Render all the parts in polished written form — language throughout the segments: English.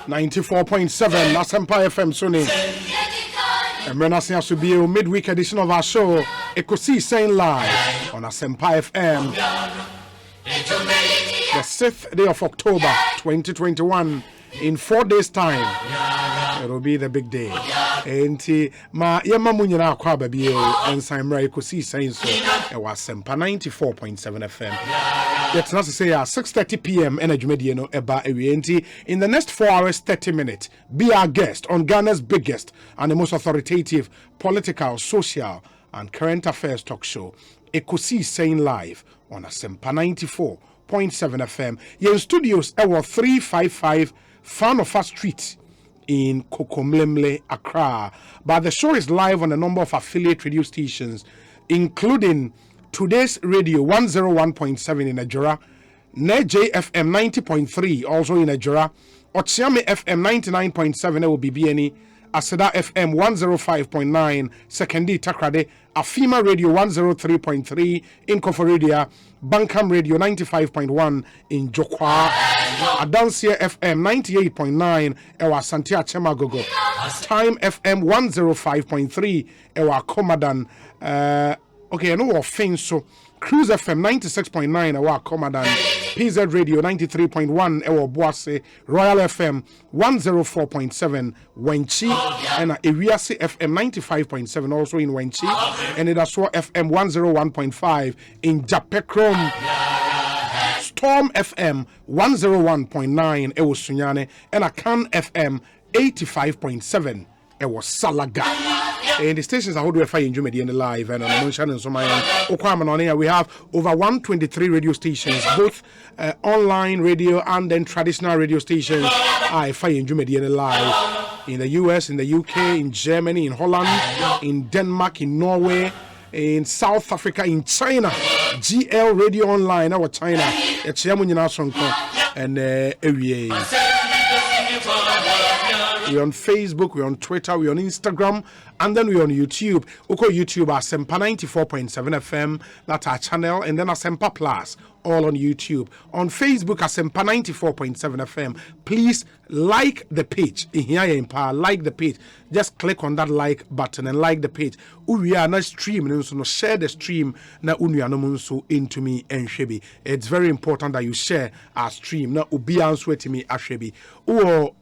94.7 Asempa FM Sony. And we're not to be a midweek edition of our show, Ekosiisen Live on Asempa FM. The 6th day of October 2021. In 4 days' time, it will be the big day. And ma yema munyina akwa baby and Simra Ekosiisen so it was Asempa 94.7 FM. It's not to say at 6:30 p.m. energy media no eba ewienti. In the next 4 hours 30 minutes, be our guest on Ghana's biggest and the most authoritative political, social, and current affairs talk show, Ekosiisen Live on Asempa 94.7 FM. Yen studios ewo 355 Fanofa Street in Kokomlemle, Accra. But the show is live on a number of affiliate radio stations, including Today's Radio 101.7 in Nigeria, NJFM 90.3 also in Nigeria, Otsiame FM 99.7 will be BNE, Aseda FM 105.9, Sekendi Takrade, Afima Radio 103.3 in Koforedia, Bankam Radio 95.1 in Jokwa, Adansia FM 98.9 Ewa Santia Chemagogo, Time FM 105.3 Ewa Komadan, okay, I know of things, so Cruise FM 96.9 Ewa Komadan, PZ Radio 93.1 Ewa Boase, Royal FM 104.7 Wenchi, and Ewiase FM 95.7 also in Wenchi, and it also FM 101.5 in Japekrom, Storm FM 101.9 Ewa Sunyane, and Akan FM 85.7 Ewa Salaga. In the stations I hold with in Jumedi in the live and on Monshan and Somayan Okwama on air, we have over 123 radio stations, both online radio and then traditional radio stations. I fire in Jumedi in the live in the US, in the UK, in Germany, in Holland, in Denmark, in Norway, in South Africa, in China. GL Radio Online, our China, and we're on Facebook, we're on Twitter, we're on Instagram, and then we're on YouTube. We call YouTube Asempa 94.7 FM, that's our channel, and then Asempa Plus, all on YouTube. On Facebook, Asempa 94.7 FM. Please like the page. Like the page. Just click on that like button and like the page. We are not streaming, so share the stream na so into me and Shebi. It's very important that you share our stream. Na ubi answer to me Shebi. Or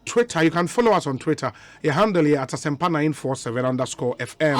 Twitter, you can follow us on Twitter. Your handle here at Asempa947_FM.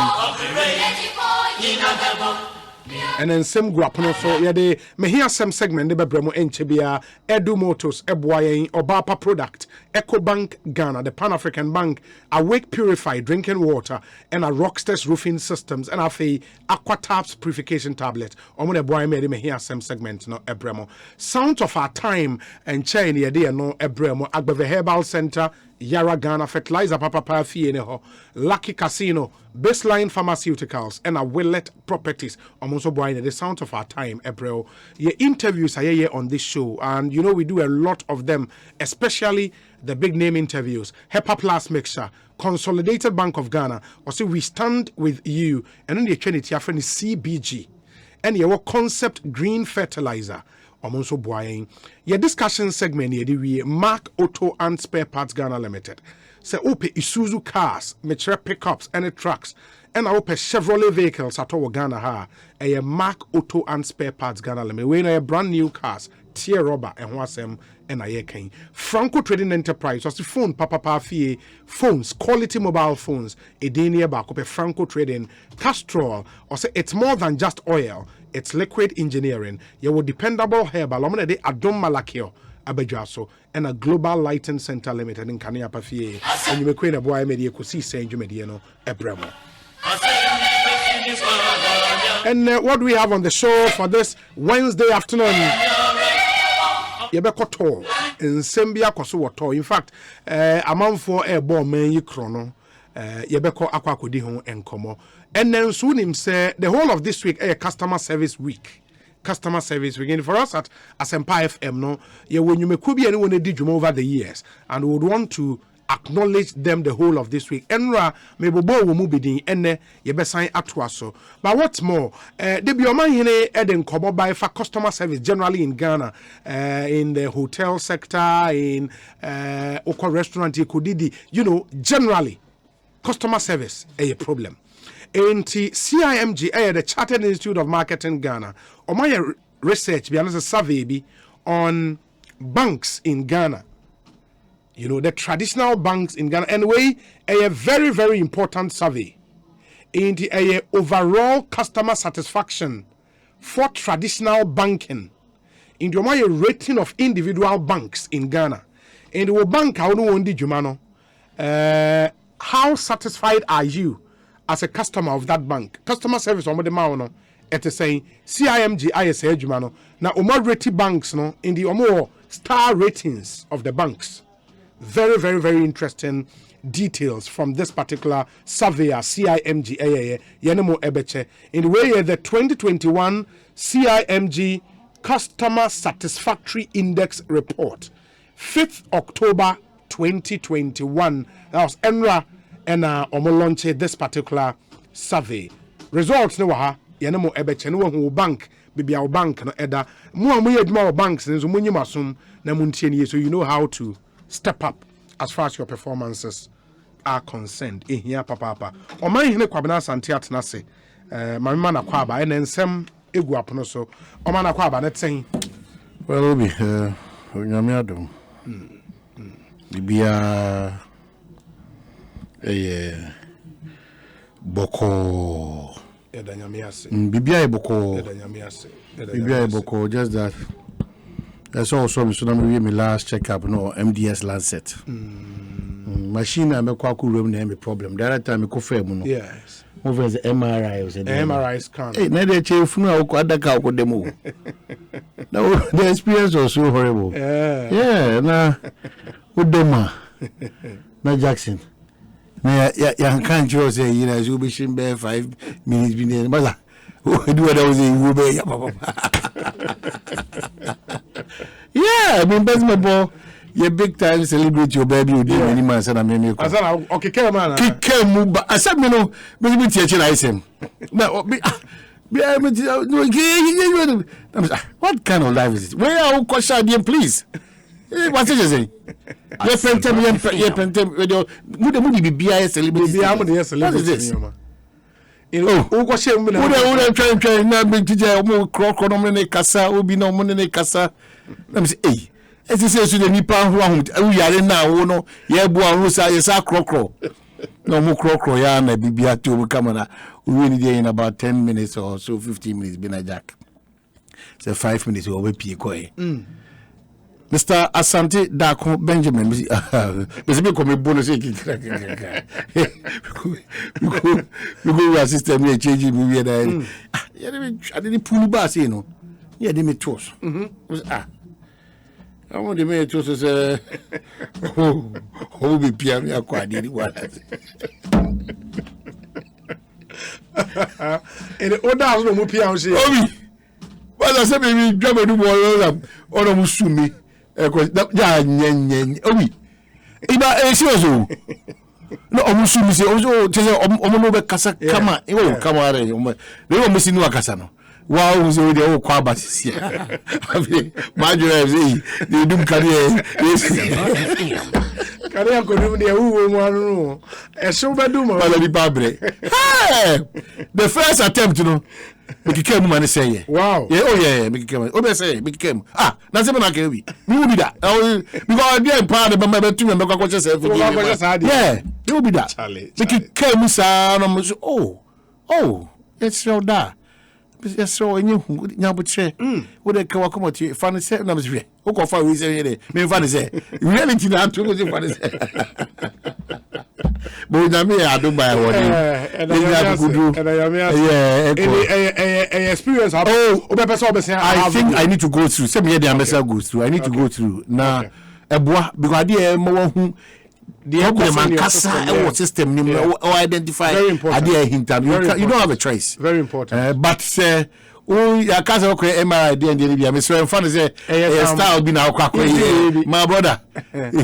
And then same guapono so yeah the me hear some segment the bebremo enchebia Edu Motors Ebwayen Obapa product EcoBank Ghana, the Pan-African Bank, Awake Purified Drinking Water, and a Rockstars Roofing Systems, and a Aquataps Purification Tablet. Omune boy me hear some segment no ebremo. Sound of our time and chain the idea no ebremo Agbeve Herbal Center, Yara Ghana Fertilizer Papa Pafi Lucky Casino, Baseline Pharmaceuticals, and a Willet Properties. Also boy the sound of our time ebreo. Your interviews are here on this show, and you know we do a lot of them, especially the big name interviews, HEPA Plus Mixture, Consolidated Bank of Ghana, or say we stand with you, and then the Trinity friend is CBG, and your concept green fertilizer. Also buying your discussion segment here, we Mark Auto and Spare Parts Ghana Limited. Say open Isuzu cars, mature pickups, and trucks, and I open Chevrolet vehicles at all Ghana ha. A Mark Auto and Spare Parts Ghana Limited. We know a brand new cars, tier rubber and wasem and a king. Franco Trading Enterprise was the phone papa fee phones, quality mobile phones, a denia back up a Franco Trading Castrol, or say it's more than just oil, it's liquid engineering. You will dependable herbal, de Adom Malakio. Abejaso and a Global Lighting Center Limited in Kania Pafie, and you may create a boy media Ekosiisen Mediano Ebremo. And what do we have on the show for this Wednesday afternoon? Yebeko Tor in Sembia Koso Tor. In fact, a month for a bomb man chrono. Yebeko Aquacodi home and Como. And then soon him say the whole of this week a customer service week. Customer service weekend for us at Asempa FM. No, when you may could be anyone did you over the years and would want to acknowledged them the whole of this week. Enra mebobo wo mu bidin enne ye besan atoa so. But what's more, the bioman hene eden kobo by for customer service generally in Ghana, in the hotel sector, in oko restaurant Ekudidi, generally customer service a problem. And CIMG, the Chartered Institute of Marketing Ghana, or my research, be a survey on banks in Ghana. The traditional banks in Ghana. Anyway, a very, very important survey. In the overall customer satisfaction for traditional banking. In the rating of individual banks in Ghana. In the bank, how satisfied are you as a customer of that bank? Customer service on the mount, it is saying CIMG ISA Jumano. Now, rated banks no in the star ratings of the banks. Very, very, very interesting details from this particular surveyor, CIMG Yenemo Ebeche. In the way the 2021 CIMG Customer Satisfactory Index Report, 5th October 2021. That was Enra and launch this particular survey. Results no ha Yenemo Ebeche no who bank bibi our bank no eda mo banks nso munyim asom na muntie so you know how to step up as far as your performances are concerned. Here, papa. O man hine kwabena asante atena se. Mama na kwaba ene nsem egu apono so. O man na kwaba na ten. Well, obi nyame adom. Bibia boko. Eda nyame ase. Bibia boko. Eda nyame ase. Bibia boko, just that. That's also me last checkup no MDS Lancet. Machine I make room name problem. The other time I go fair no. Yes. Over the MRI was MRI scan. Hey, na dey check funu a ko adaka ko demo. Now the experience was so horrible. Yeah, na Udoma. Na Jackson. Na ya kan jo say you know you be shin be 5 minutes be there. But do what I was in Ube ya papa. Yeah, I mean, that's my boy. You big time celebrate your baby. You did many months and I mean, okay, man. I said, no, maybe teach I say. Now, what kind of life is it? Where are you, question, please? What is it saying? Yes, trying na big teacher mo krokro no me kasa obi na mo ne kasa na me say eh esi say so the nipa ho ahu yare na wo no ye bu anru sa ye sa krokro no mo krokro ya na bibia to mo kamera we need in about 10 minutes or so 15 minutes be na jack say 5 minutes we will pie ko Mr. Asante Dako Benjamin, me say come bonus we go system here change me there. I didn't pull back say no. Yeah, they me toss. I want to make toss say oh be pia me akwa dey what. And the others no mo pia say. Obi. But I say me drop do boy on mo su me. Ja nyen obi iba seriously no omusu mi se o tese omo no be kasa kama o kama re omo le o musi no akasa no wa o se o de o kwa batisi abi ma jura say they do career career ko dum de wo mo anu e so be do mo bala di babre the first attempt no make came man say wow yeah oh yeah make came o be say make came na say na can we will be that because dey part be me to me me kwa say yeah it will be that make came sa no so oh it's so that yes so enye nyabuche we dey kawa come to fan say na me say o ko fa we say me fan say reality na to go say fan say but na me aduba wodi experience I think I need to go through say me dey ambassador go through I need to go through na eboa because dey mo hu the system or identify idea hint you don't have a choice very important but say oh ya kasa okre MRI dey and dey me so fan say style be na okwa my brother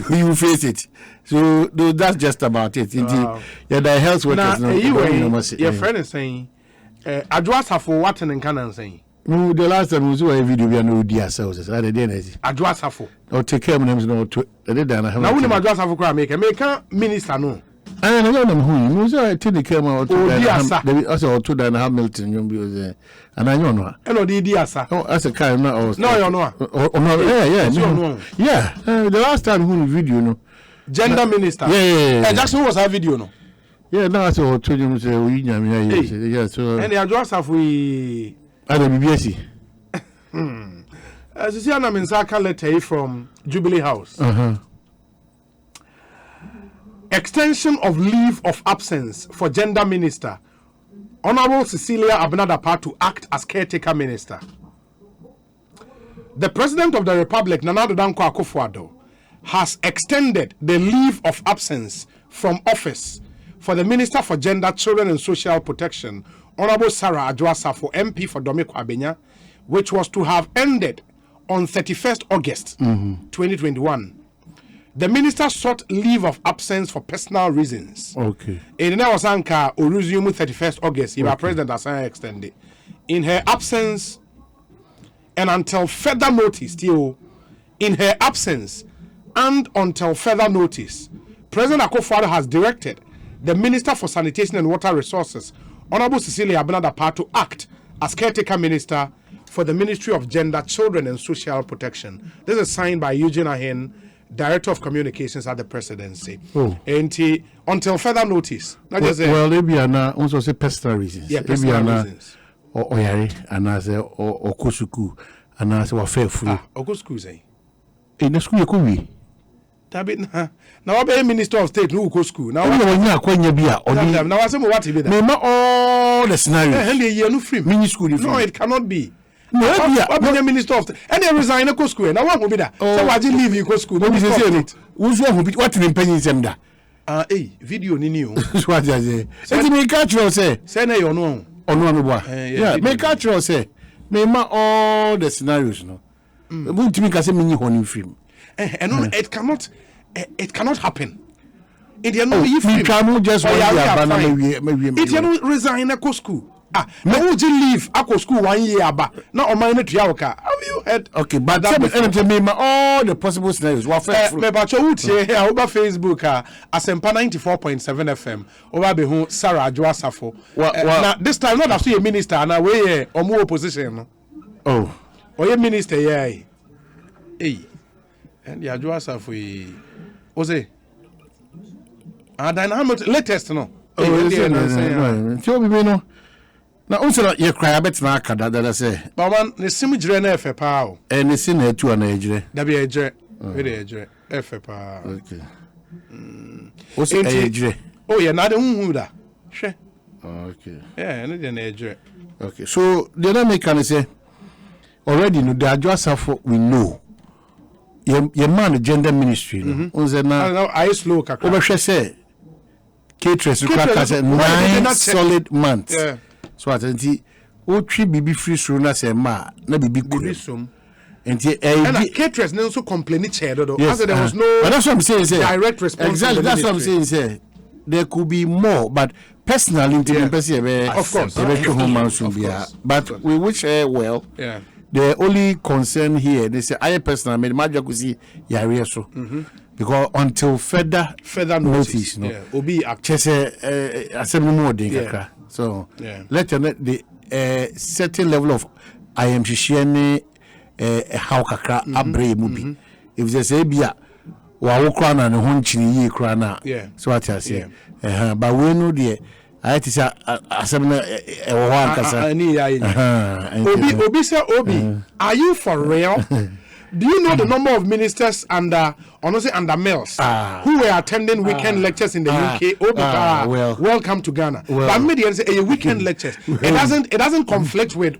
you face it. So that's just about it. Indeed, yeah, the health workers no. Your friend is saying, Adwasa for what and can saying. No, the last time we saw a video we no dia ourselves. I did it. Adwasa for. Or take care of names no to. I did that. Now we Adwasa for crime make minister no. I don't know who. We saw take care of. Oh, also to that Hamilton you be and I know. And the Diasa. Oh, as a kind no. No, you know. Oh no, yeah. Yeah. The last time who video no. Gender minister. Yeah. Jackson was our video no. Yeah, now I saw told you say we yeah, so and the Adwasa we I don't BBC. As you see an Amensaka letter from Jubilee House. Extension of leave of absence for gender minister. Honorable Cecilia Abnadapa to act as caretaker minister. The President of the Republic, Nana Addo Dankwa Akufo-Addo, has extended the leave of absence from office for the Minister for Gender, Children and Social Protection, Honorable Sarah Adwoa for MP for Domiko Abenya, which was to have ended on 31st August 2021. The minister sought leave of absence for personal reasons. Okay. In our Sanka, or resume 31st August, if our president has extended. In her absence, and until further notice, in her absence, and until further notice, President Akufo-Addo has directed the Minister for Sanitation and Water Resources, Honorable Cecilia Abnadapa, to act as caretaker minister for the Ministry of Gender, Children and Social Protection. This is signed by Eugene Ahen, Director of Communications at the Presidency. And until further notice. Well, maybe also say personal reasons. Yeah, personal reasons. Or Oyari, and I say or Kosuku, and I say or Fairful. Okosuku say. In the school you could be. Now I Minister of State no go school. Now now I say what be that. Remember all the scenarios. No free. Mini school. No, it cannot be. No, Minister of State. And they resign go school. Now what will be that? So why did leave you go school? What will penny them da? Video ni new. What you say? Say me catch you say. Say na you know. Yeah, me catch you say. Remember all the scenarios no. But me can say mini honey film. And no, it cannot happen. It just resign a school. No would leave a school 1 year about not on my Triauka. Have you heard? Okay, but that all the possible scenarios. What over Facebook Asempa 94.7 FM over behu Sarah Adwoa. Now this time not after a minister and away or more opposition. Oh, or a minister, yeah. Hey. And the Adwoa we was it? Dynamic latest no. Tell me no. Now also you cry a bit na kada that say. But man, the sim jire na efe pa o. And the sin na tu na ejire. Da bi ejire. We dey ejire. Efe pa. Okay. Also ejire. Oh yeah, na de hunhu da. Hwe. Okay. Yeah, na de na ejire. Okay. So the other make can say already no the Adwoa we know. Your man gender ministry no. Unze na I slow kakra. Obehwe say caterers require say 9 solid months. Yeah. So at anti o twi bibi free so na say ma na bibi kurisum enti and caterers no so complain chair do as there was no but that's what I'm saying say direct response. Exactly, that's what I'm saying say there could be more, but personally of course but we wish her well. Yeah. The only concern here they say I personally made magic could see yare so because until further notice no obi actually assembly more day. So let the certain level of I am shishene how kakra abre mubi. If they say bia wa wo kra na ne ho nchini yi kra na so what I say but we know the I say assembly e wo ankasa obi say obi are you for real? Do you know the number of ministers under males who were attending weekend lectures in the UK? Welcome to Ghana. But media say a weekend lectures. It doesn't conflict with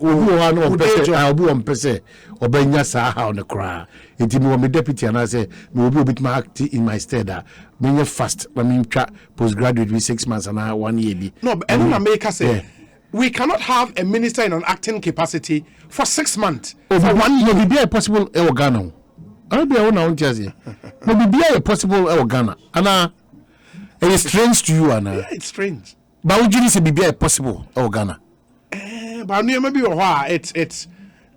Obenya sa how the cry. It me deputy and I say me will be a bit more active in my stead. Me fast when me postgraduate with 6 months and 1 year. No, but America say we cannot have a minister in an acting capacity for 6 months. For 1 year, be possible e Ghana. I be one on Jersey. But be possible e Ghana. And it is strange to you, Anna. Yeah, it's strange. But would you say be possible e Ghana? But maybe it's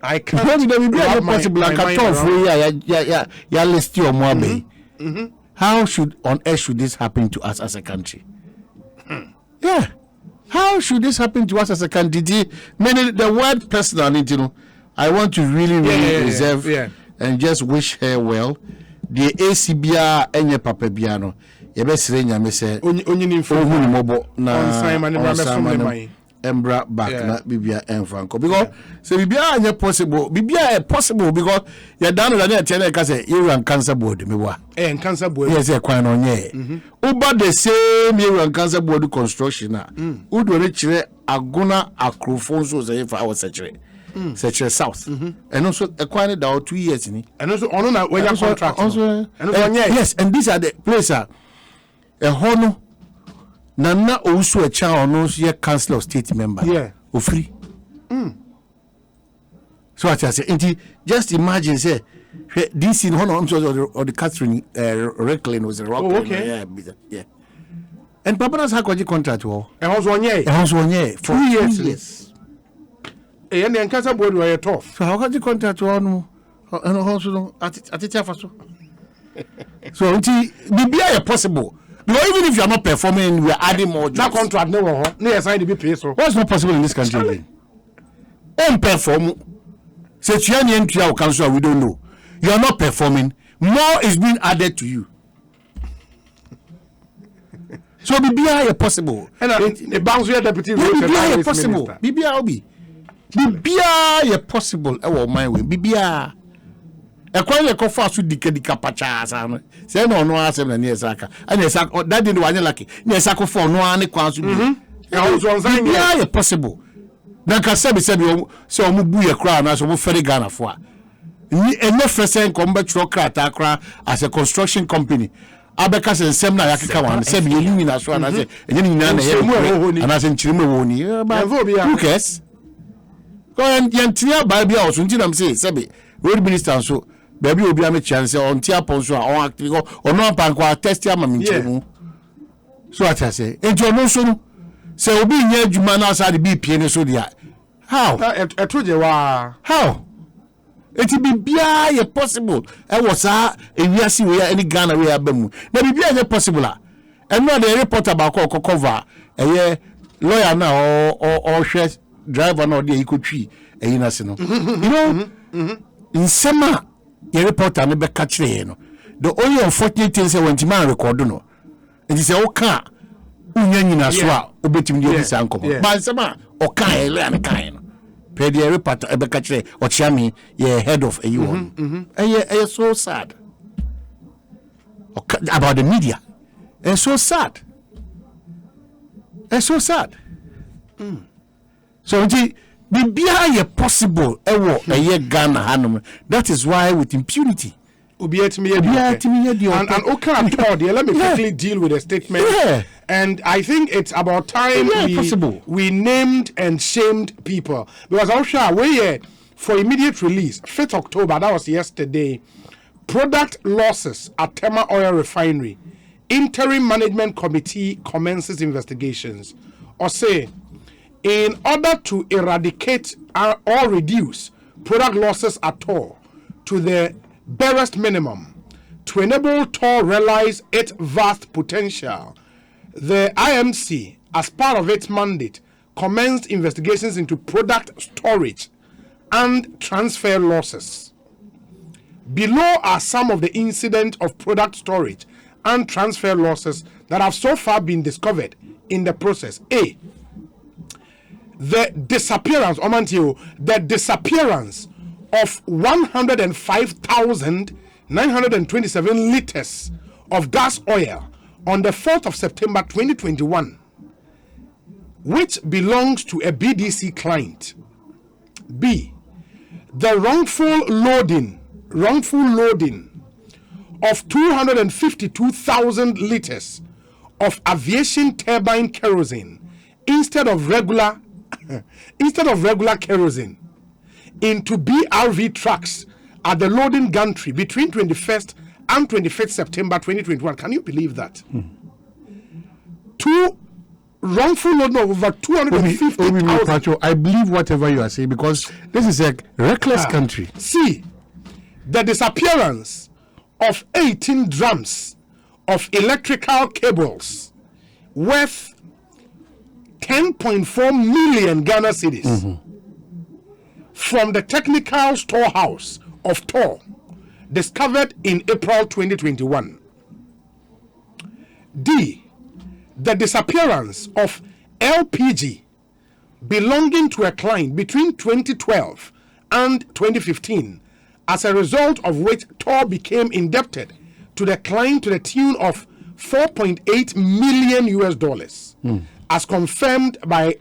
I can't. Maybe be possible. I can talk for ya list your money. How on earth should this happen to us as a country? Yeah. How should this happen to us as a country? Meaning the word personality, you know, I want to really reserve and just wish her well. The ACBA and your Papa Biano. You best say, Yami say, only for mobile na Embra back na Bibia and Franco. Because so Bibia possible. Bibia possible because you're done with an attendant because you run cancer board. Me wa and cancer board. Yes, a quite on ye. Uba the same you run cancer board construction. Udo rich aguna acrofonso say for our century. Such as South. And also acquired out 2 years in it. And also on when your contract. Also, yes, and these are the places. A honor. Nana also a child knows your council of state member. Yeah. Or free. So I say, just imagine, say, this in honor or the Catherine Recklin was a rock. Oh, okay. Yeah. And Papa's had a contract. And also 1 year. And also 1 year. 4 years. And then Casa Board were tough. So how got the contract on? And also at it. So be possible. No, even if you are not performing, we are adding more jobs. That contract never assigned to be paid. So what's not possible in this country? On perform. Say Chiani and Tia council, we don't know. You are not performing. More is being added to you. So BBI possible. And the bounce here deputy. BBI possible. BBI be. BBI possible. Oh my way. BBI. A quite a fast with the pacha. Say no asem na near Saka. And yes, that didn't want lucky. Near Saka for no one council. Yeah, possible. Now can say so mubu a crown as a ferry Ghana for. And no first time combat truck as a construction company. Abekas and Semna Yakikawan, said you as one as a and as in Chimawoni. Who cares? Go and Yantia Baby also, say, Sabi, road minister so. Baby will be a chance on Tia Ponso or active or no panqua test yam. So I say, and you know so. So be near Jumana outside the BP so dia. How? I told you how? It will be possible. I was if you see where any Ghana we have been. There be possible. And not the report about cover a lawyer now or driver no there you could tree a innocent. You know, in summer. The reporter never catch the only unfortunate thing is when the man record no. It is a car. Unyanyina swa obetim de this anko. But some oka ele an kind. Pay the reporter ebe catch or chami ye head of a you. It's so sad. About the media. It's so sad. It's so sad. So be possible Ghana Hanum. That is why with impunity. And let me quickly deal with the statement. Yeah. And I think it's about time we named and shamed people. Because I'm sure we for immediate release, 5th October, that was yesterday, product losses at Tema Oil Refinery. Interim Management Committee commences investigations. Or say, in order to eradicate or reduce product losses at all to the barest minimum, to enable Tor realize its vast potential, the IMC, as part of its mandate, commenced investigations into product storage and transfer losses. Below are some of the incidents of product storage and transfer losses that have so far been discovered in the process. A. The disappearance of 105,927 liters of gas oil on the 4th of September 2021, which belongs to a BDC client. B. The wrongful loading of 252,000 liters of aviation turbine kerosene instead of regular instead of regular kerosene into BRV trucks at the loading gantry between 21st and 25th September 2021. Can you believe that? Two wrongful loading of over 250,000. I believe whatever you are saying because this is a reckless country. See, the disappearance of 18 drums of electrical cables worth 10.4 million Ghana cedis from the technical storehouse of Tor, discovered in April 2021. D. The disappearance of LPG belonging to a client between 2012 and 2015, as a result of which Tor became indebted to the client to the tune of $4.8 million US, as confirmed by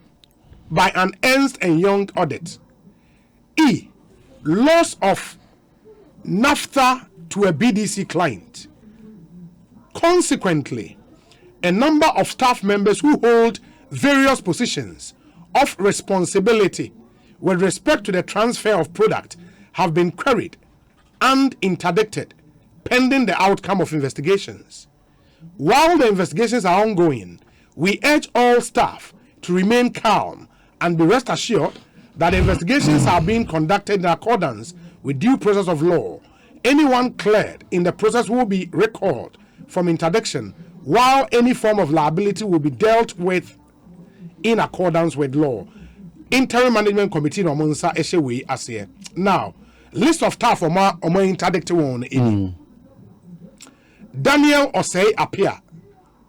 an Ernst & Young audit. E. Loss of naphtha to a BDC client. Consequently, a number of staff members who hold various positions of responsibility with respect to the transfer of product have been queried and interdicted pending the outcome of investigations. While the investigations are ongoing, we urge all staff to remain calm and be rest assured that investigations are being conducted in accordance with due process of law. Anyone cleared in the process will be recalled from interdiction, while any form of liability will be dealt with in accordance with law. Interim Management Committee no monsa eshewe ase. Now, list of staff oma interdict one in Daniel Osei Apia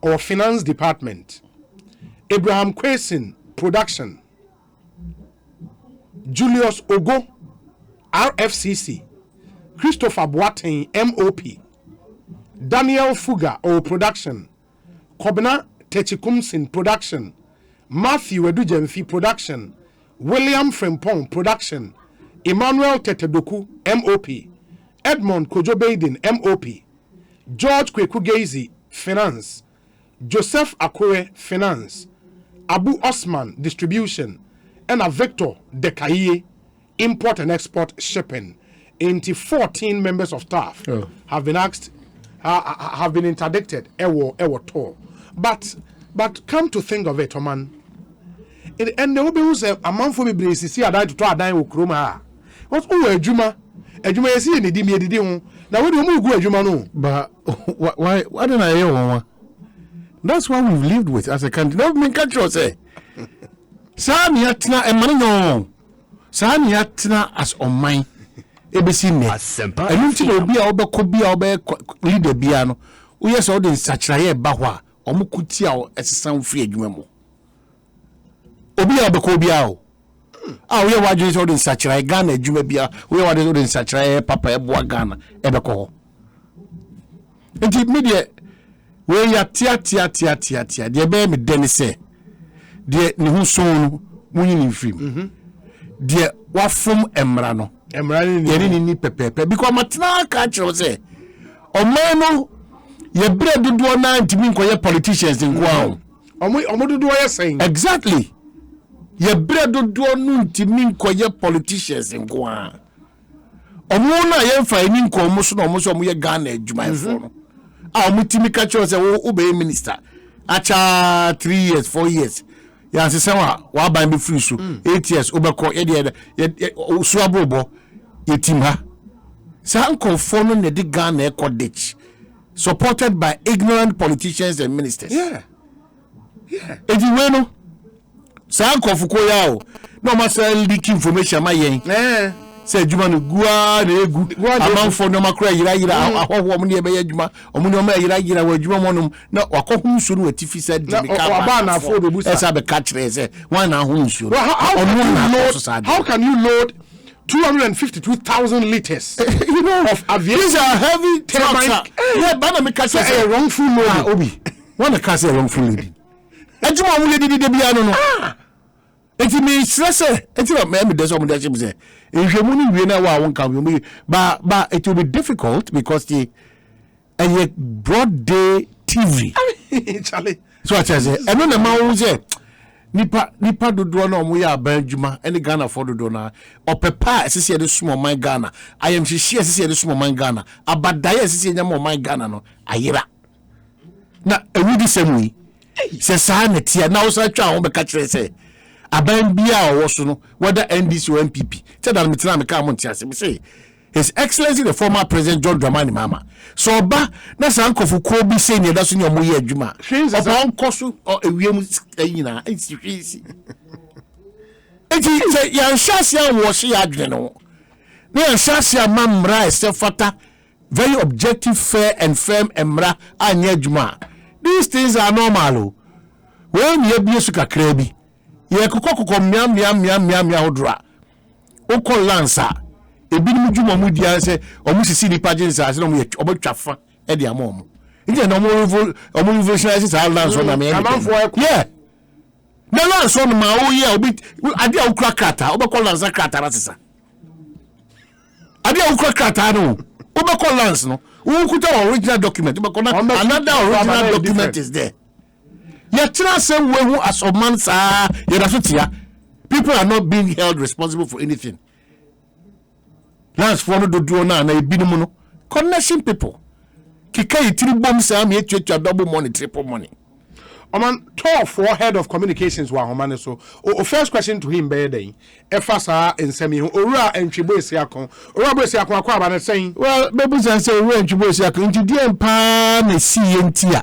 or Finance Department, Abraham Kwesin Production, Julius Ogo RFCC, Christopher Boateng MOP, Daniel Fuga or Production, Kobna Techikumsin Production, Matthew Edujemfi Production, William Frempong Production, Emmanuel Tetedoku MOP, Edmond Kojobaden MOP, George Kwekugezi Finance, Joseph Akure Finance, Abu Osman Distribution, and a Victor Dekaye Import and Export Shipping. 14 members of staff have been asked, have been interdicted. Ewo Tor. But come to think of it, man. And there will be a man for me to see a die to try a die with Kroma. What's over a Juma? A Juma is in the Dimi. Now, we don't move a Juma, no. But why don't I hear one? That's what we've lived with as a country. Don't make a say. Sani Yatina and Manino. Sani Yatina as on mine. ABC me. I don't think be our could be our leader piano. We are so in such a bahwa or mukutia as a sound free memo. Obi Abakobiao. Ah, we are watching all in such a Ghana, Jumabia. We are in such a papa Ghana, Ebako. And the media, where ya tia, dear baby Dennis say, dear Nihuson, winning film. Dear Wafum Emrano. Emrani ni pepe because matna catch say omano ye bread do na ntimi nkoye politicians nkwa omo do ye saying exactly ye bread do no ntimi nkoye politicians nkwa omo na ye fa ni nko omo so na omo so omo ye Ghana adwuma efo no a omo timi catch say wo be minister acha 3 years 4 years ya se wa ban be free so 8 years obekọ ye suabobo yetimha sanko fono ne de Ghana ekodich supported by ignorant politicians and ministers. Yeah. Ejiwe no sanko fukoya o no ma say leak information ma yen say adwuma no gua na egu amanfo no makra yira ahoho mo ne be adwuma omo no ma yira wa adwuma mo no na wakohu nsu no atifi said de ka ba na afo be busa esa be catch say one na ho nsu how can you load 252,000 liters of aviation? These are heavy trucks. Yeah, but me catch a wrongful load. Obi, one catch a wrongful load. Ejuma mu yedi de bia no no. Enti me stress enti na me dey so mo dey say. Ehwemu ni wie na wa won kan we ba it will be difficult because the a broad day TV. Charlie. So I say, I know the man who say nipa dodo na omo ya aban djuma ene Ghana for dodo na opepa esese de sumo man Ghana ayem hihie esese de sumo man Ghana abadaye esese nya mo man Ghana no ayira na ewudi semui se sa na tia na wo sa twa wo be ka kire se aban bia wo so no whether NDC or MPP tell that metina me ka mo ntia se me say His Excellency the former President John Dramani Mahama so ba na san kofu ko bi say ne da so ne omo ye adwuma oba nkoso o ewiem nyina enti ya nhyase wo hye adwene no na ya nhyase mamra esefata very objective fair and firm emra anya adwuma these things are normal when ye bi su kakra bi ye kokokoko mia hodra ukọ lansa ebinim dwuma mu dia se omu sisi ni pagensa ase no mu obotwafa e dia mom nje no omu revolutionary sa lansa na me yeah na lansa no ma o ye obi ade a ukra krata obekọ lansa krata rasisa ade a ukra krata no obekọ lansa no ukuta original document obekọ na another original document is there ya tira se wehu as of man sa ya rasotia people are not being held responsible for anything. Last for no do na ebinim no connection people kika yitiri bom say am etuatua double money triple money Oman Tor for head of communications wa homane so o first question to him be den e fa sa ensemi ho owura entwebo esiakon owura bo esiakon akwa aba na sen well bebu say owura entwebo esiakon nti die mpa na si yentia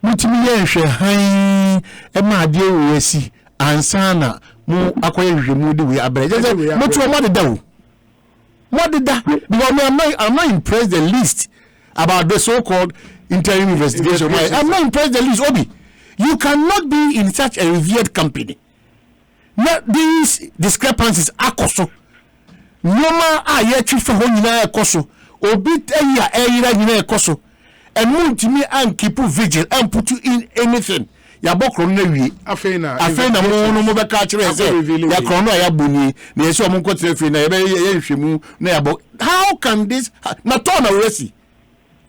mutimi ye hwe han e ma ade wo asi ansana mu akoye hwemu de we abreje mutu mo de dawo. What did that? Because I'm not impressed the least about the so-called interim investigation. I'm not impressed the least. Obi, you cannot be in such a revered company. Not these discrepancies are koso. Noma aye chifa ho nyina ekoso. Obi eya eyira nyina ekoso. And multimi and keep vigil and put you in anything. Ya bokro na wie afena mo be ka kire se ya krono ya boni na yesi omo nkotre fi na ye hwemu na ya bo how can this na turn na resi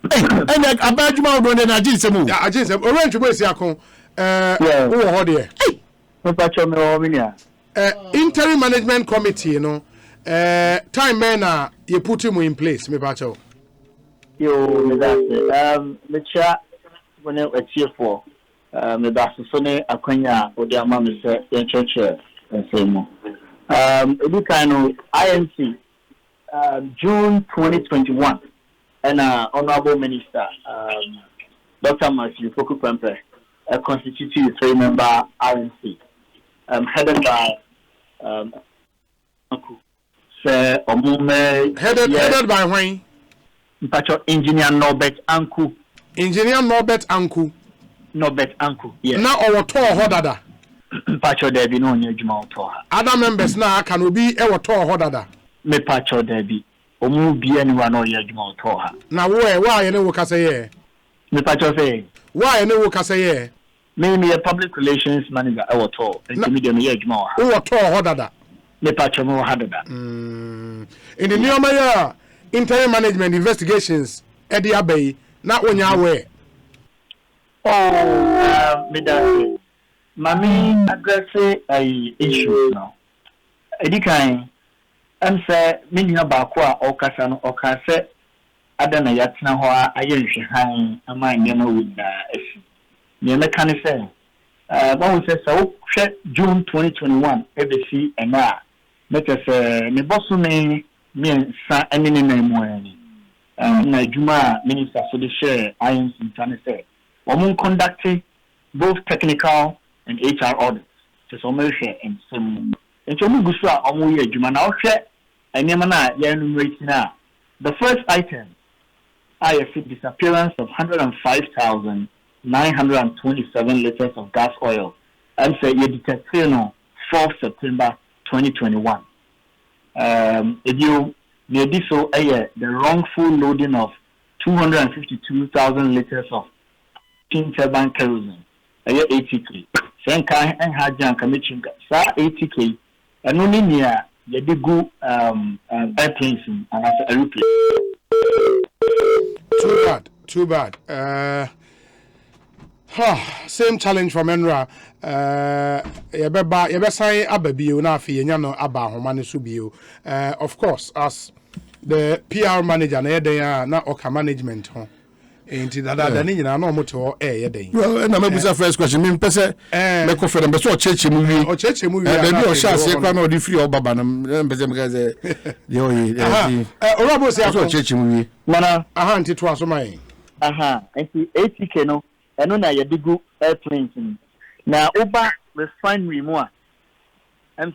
and abajuma do na ajinsem ya ajinsem orange bo esi akon wo ho de me pa cho me o mi nia interim management committee no time man na you put him in place me pa cho yo me that me cha when a chiefo me dasofone akwanya odi ama me se yencheche ensemo ebi kind INC June 2021 and honorable minister Dr. Matthew Foku Kwempe constituted 3-member INC headed by say omume headed by when engineer Norbert Anku yes na owo Tor ho dada pacho debi no onye adwuma oto ha other members na aka no bi e wo Tor ho dada me pacho debi omu bi aniwa no onye adwuma oto ha na wo ye ne wo kasa ye me pacho say why ne wo kasa ye me a public relations manager e wo Tor enti me dem ye adwuma ha wo Tor ho dada me pacho mo ha dada in the new year interim management investigations e dey abai na onya awe me that mami address a issue now edikan am say me nua ba ko a okasa no okase adana yatena ho aye nhwehan ama nyema wunda afi me me kan say ba wo say so June 2021 ebesi ena mete say me bosu me sa enene na mu ani na juma minister for the share INC can say we conducted both technical and HR audits to some share and some. And so we go through our own year. Now share and the first item, IFC disappearance of 105,927 liters of gas oil. And say you detected on 4th September 2021. If you near this so the wrongful loading of 252,000 liters of turbine kerosene 80k sen kan en hajan kamichinga sa 80k eno ni nia ye de go airplanes and as a airplane too bad Same challenge from Enra. Yebeba sign ababio na afi yenya no aba homa ne so bio. Of course, as the PR manager na yeden na oka management ho. Enti dada ni nyina na omoto yeden. Well, na mabusa first question. Me pese me ko fere mbeso cheche mu wi. O cheche mu wi. Baby o sha se kwa na odi free obaba na mpese me kaze yo yi. Orabo se akọ cheche mu wi. Mana aha nti to asomai. Enti ATK no eno na ye digu airplanes na oba refinery mu a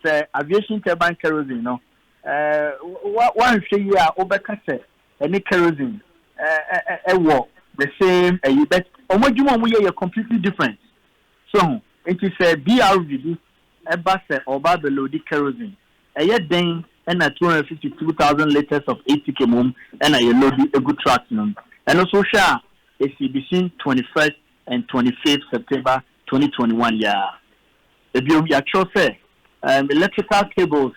say aviation turbine kerosene no one hwe yi a obeka se any kerosene the same but omodwuma mu ye completely different so it is a BRV eba se oba below the kerosene den and 252,000 liters of ATK mum and a load a good truck and also share between 21st and 25th September 2021 if you say electrical cables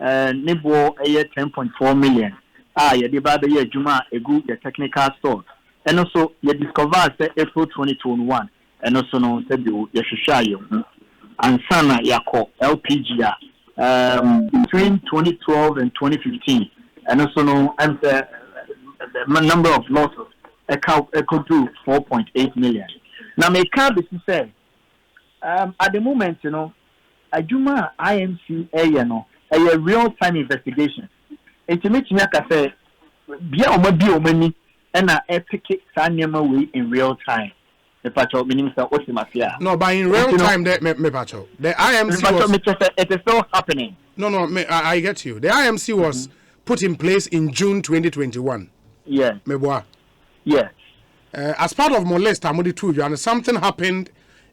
nibo 10.4 million you divide the year juma a good technical store and also you discover April 2021 and also no you share and sana yako LPG between 2012 and 2015 and also no the number of losses equal to 4.8 million. Now, my card is say, at the moment, Ajuma IMC a real-time investigation. It makes me say, be omani and a pick Sanyama way in real time. The patrol meaning no, but in real time, me patrol. The IMC it is still happening. No, I get you. The IMC was put in place in June 2021. Yeah. Meboa. Yes. As part of Molest Amodi 2, and something happened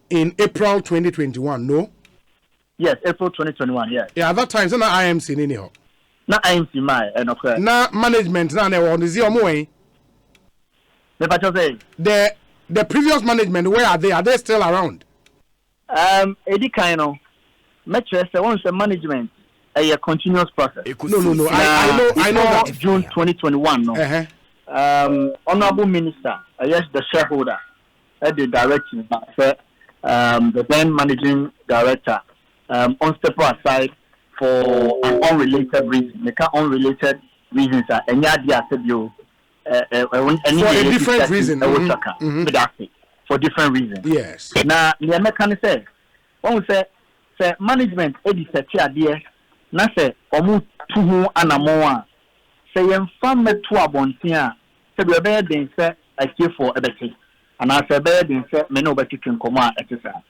in April 2021, no? Yes, April 2021, yes. Yeah, at that time, it's not IMC, anyhow. Not IMC, my, and okay. Now, management, now, they were on the zero way. The previous management, where are they? Are they still around? Eddie Kaino, Metro, once the management, a continuous process. No. I know that. June 2021, no. Honorable Minister, yes, the shareholder, the direction, the then managing director, on step aside for an unrelated reason. The unrelated reasons are any idea for a different reason. For different reasons. Yes. Now, the American say, when we say management, editor, idea, na say, omu tuhu anamoa, say, family to abontia. We are better than say I care for everything, and I say better than say me no better can come out at this time.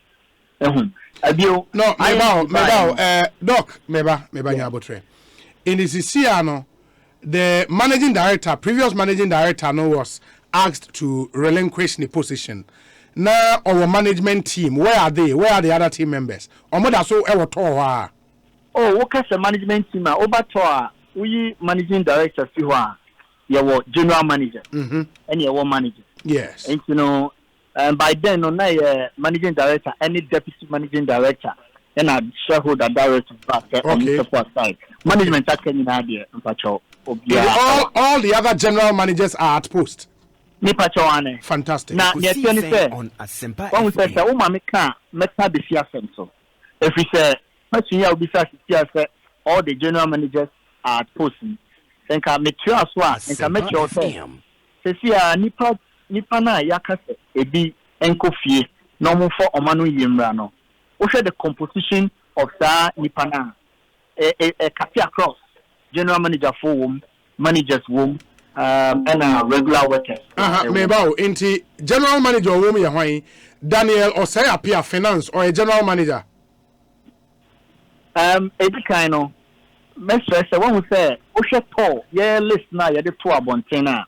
No, Doc, meba nyabotre. In the CCR, the previous managing director, was asked to relinquish the position. Now our management team, where are they? Where are the other team members? Omoda so ever toa. Oh, what is the management team? Obato, we managing director siwa. Your general manager and your manager. Yes. And by then, managing director, any deputy managing director, and a shareholder director on the support side. Management can idea. All the other general managers are at post. Fantastic. Now, on a simple one we say, oh, mamma can't make her be so. If we say, all the general managers are at post. And can make sure as well, and can make sure say, nipa na yakase ebi enkofie no mo for omanu yimra no. We share the composition of that nipa na cafe across general manager for wom, managers wom, and regular workers. Mebao inti general manager wom ya hwan Daniel or say appear finance or a general manager. Ebi kaino. Mr. When we say, Osha Tor, list now, you're the poor Bontena.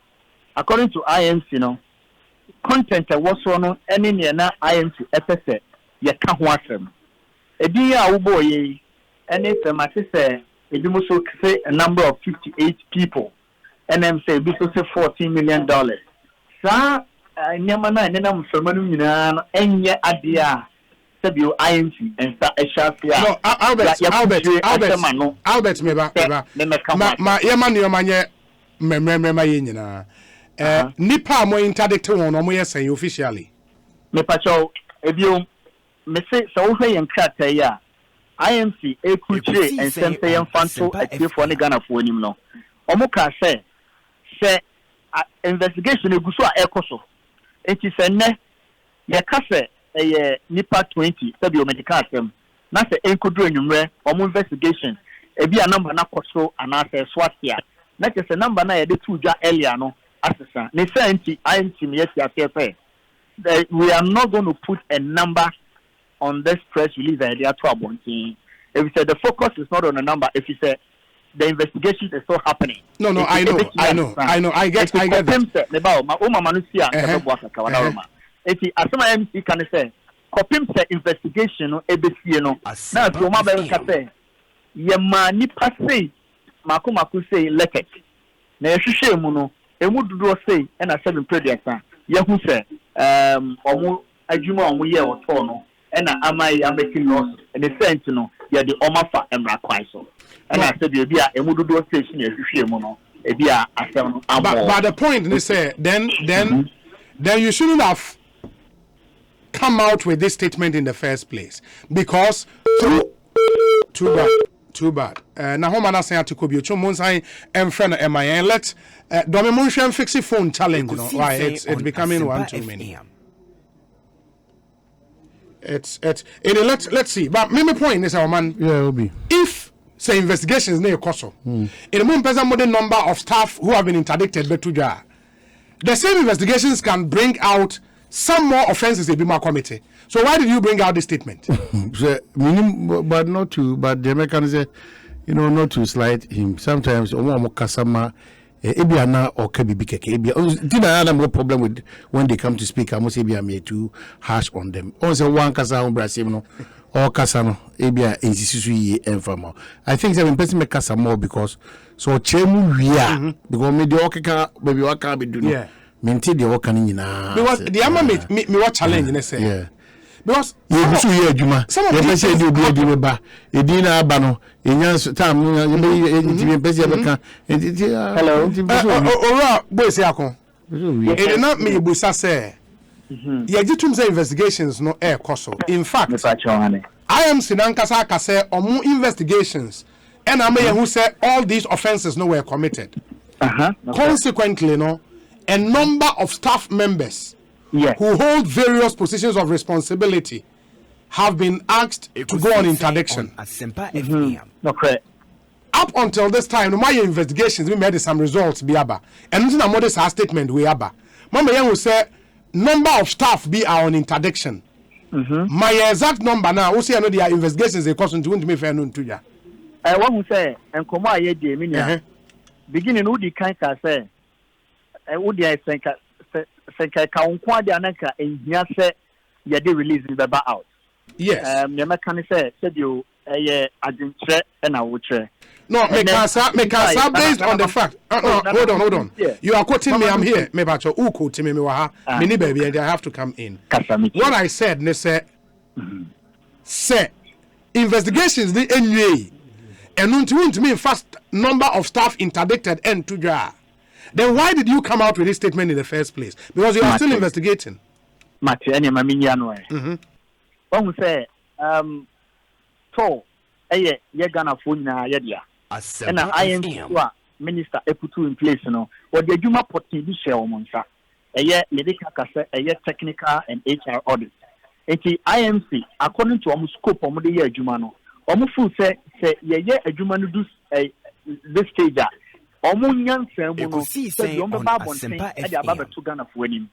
According to IMC, content was one any near IMC FSA, you can't watch them. A dear boy, and if the matter say, if you must say a number of 58 people, and then say, this was $14 million. Sir, Yamana, and then I'm from and yet idea. IMC and no, Albert, ma yemanye memrema yenyina nipa mo interdict won no mo yesay officially me pacho ebio me say so hwe yen krata ya IMC ekuchire ensempe yen fanto atiefo ne Ghana fo anim no omo ka say investigation eguso a ekoso enti se ne ye ka se nipa 20 sabi o medical asem na se enkodro enumre omo investigation ebi a number na koso anase swatia na ke se number na ye de tuja earlier no asesa ne say enti IMC me yes ya say we are not going to put a number on this press release and they are to abonting. If you said the focus is not on a number, if you say the investigation is still happening. No, I get that. My own manusia if you as my MC can say copim say investigation no ebesi no na to ma ba ka say ye ma ni passe maku say leket na ehwehwe mu no emu dudu say na 7 projects ye hu say omo adwuma omo ye oto no na amai ameki loss and the sense no ye the omafa emra kwai so na say bi a emu dudu station ehwehwe mu no e bi a asem no but the point is say then you shouldn't have come out with this statement in the first place because too bad na homa na say atikobi ocho monsan emfre no MIN let domination fix phone challenge no why it's becoming one too many let's see but me point is our man Obi if say investigations na ekoso in the more person modern number of staff who have been interdicted betuja the same investigations can bring out some more offenses in Bima committee. So why did you bring out this statement? But the Americans say, not to slight him. Sometimes kasama ebiana or kebi keke. Did I have no problem with when they come to speak? I must say be too harsh on them. Also one kasa Brazil or kasano ebia insisuyi informal. I think that person make kasa more because so chemu wia because me the okeka baby waka be doing. Yeah. Maintain the work because the ama me what challenge ne say yeah because you so here adwuma you say you be adwuma ba edina aba no enya time you be ka hello ora boy say akon e na me busa say ye gitum say investigations no e koso in fact I am sinankasa akase omu investigations and am ye who say all these offenses no were committed consequently no a number of staff members who hold various positions of responsibility have been asked to go on interdiction. Up until this time, my investigations we made some results biaba. And this is a modest statement we aba. Mama Yang will say number of staff be on interdiction. My exact number now, we say I know their investigations they cost to me fair known to ya. I want to say and come on ye de beginning with the kind say would I think ka dia naka ehia se ye dey release the baba out yes the mechanic said you adventure and I would say no me can based on the fact hold on yeah. You are quoting me I'm here me bacho u quote me wa ha me ni baby and I have to come in what I said ne say investigations the NUA and unto me first number of staff interdicted and to jar. Then why did you come out with this statement in the first place? Because you are still investigating. Mate, any mammy anyway. One say, Tor, ye gonna phone na yadia. And I am minister put in place, what the Juma potty shell monsa. A year, Yedika a year technical and HR audit. IMC, according to scope of the year Jumano. Omufu say, ye a Jumano do this stage. Ekosiisen on Asempa FM. To Ghana for him.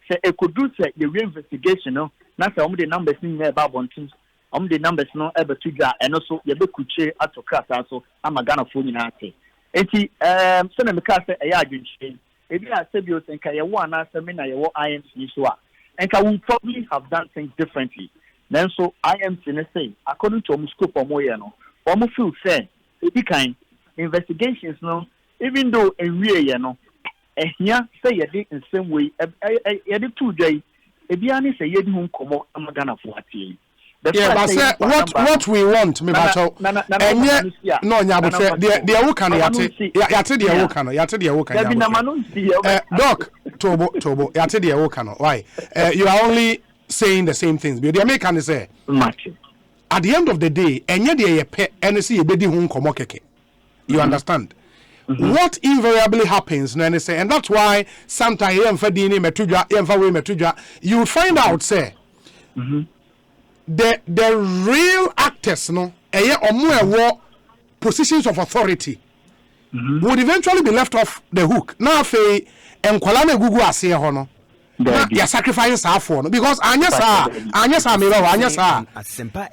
Say Ekosiisen the reinvestigation no. Na say the numbers in there about bontin. The numbers no ever to jar and also ye be kuche ato kasa so am Ghana for ni na ate. Enti so na me ka say e ya adwinche. E bi a say bi o say nka ye wo ana say me na ye wo IMC so a. Nka we probably have done things differently. Then so IMC ne say according to scope omoye no. Omo feel say e bi kind investigations no. Even though a real ehia say ye did in same way ye did 2 days ebiani say ye di hun komo amagana for atie yeah but say what we want me bacho enye no nya but the wo kan yate the wo kan yate the wo kan doc tobo yate the wo kan why you are only saying the same things. But the American say, Match. at the end of the day, any day NSC bedi hun komo keke. You understand? What invariably happens, and that's why sometimes you find out, say, the real actors, no, positions of authority would eventually be left off the hook. Now, and Kwalame Gugu ase hono. Ya sacrifices are for because anyasa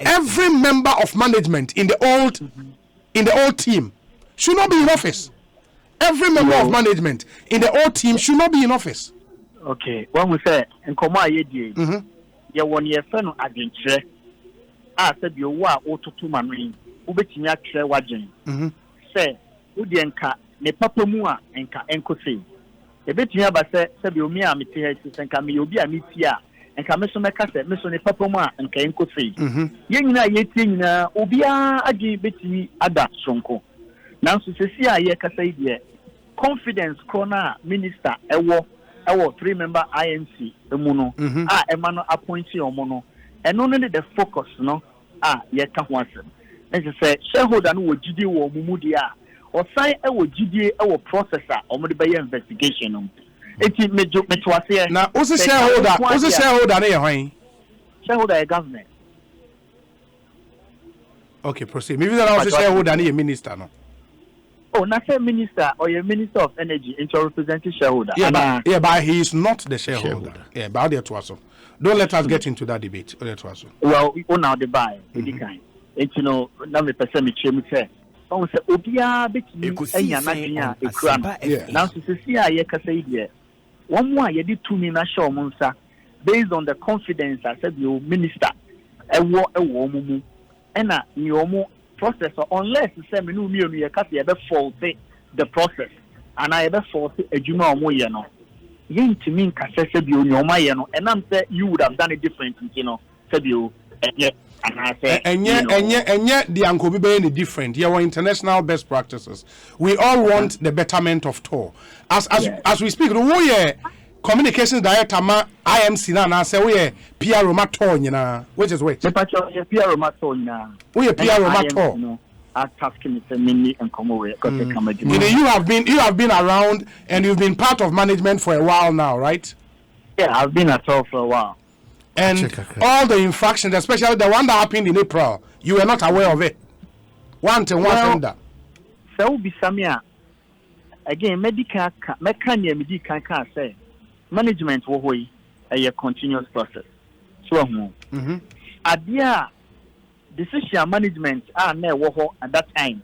every member of management in the old team should not be in office. Every member of management in the old team should not be in office. Okay, when we say in Koma Yedi, you want your friend adventure. I said you were auto man, Ubetia Tre Wajin. Say, Udianka, ne Papa Mua, and Ka Enkosi. A bit nearby said, Sabio Mia, and Camille Mitia, and Camisson Macassette, Miss Papa and Ka Enkosi. Yena Yetin, Ubia Agi Betty Ada Sonko. Now, Cecilia Yekasaidia, confidence corner minister, a 3-member INC, the Mono, a man appointee or Mono, and only the focus, no, Yekawasan. As I say, shareholder would GD or Mumudia, or sign a GD or processor or Modiba investigation. It's Metwase. Now, who's a shareholder? Who's a shareholder? Shareholder, a government. Okay, proceed. Maybe that was a shareholder and a minister, no? Oh, not a minister or a minister of energy into representing shareholder. Yeah, but he is not the shareholder. Yeah, but don't let us get into that debate. Well, we own now the buy, any kind. And you know, now the person say, oh, say, Obia, Ekosiisen, now, Cecilia, Yekasaidia. One more, you did 2 million show, Monsa, based on the confidence I said, you minister, a woman, and your process, unless you say, you ever fault the process, and I ever fault a Juma or Moyano. You to mean Cassette, you know, Mayano, and I'm saying you would have done it different, you know, said you, and yet, and yet, the Uncle be any different. Here are international best practices. We all want the betterment of Tor. As we speak, the communications director, IMC, now say we PR Roma Tor, you know, which is which. The PR Roma Tor, we PR Roma Tor. Asking mainly and come away because they come again. You have been around and you've been part of management for a while now, right? Yeah, I've been at all for a while. And all the infractions, especially the one that happened in April, you were not aware of it. One sender. So be Samia again. Medical can say management will be a continuous process. So, Adia decision management never at that time.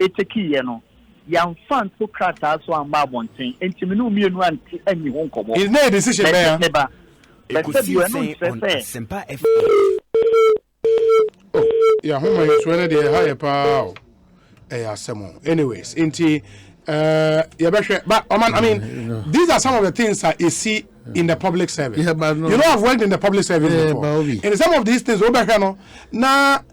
It's a key, you know. Young fun to crack also on Barbonting, and to me, and you won't come. It's not a decision there. Ekosiisen Yeah, who may swear the higher power. Anyways, but I mean, these are some of the things that you see in the public service. Yeah, but no. You know, I've worked in the public service before. And some of these things, now,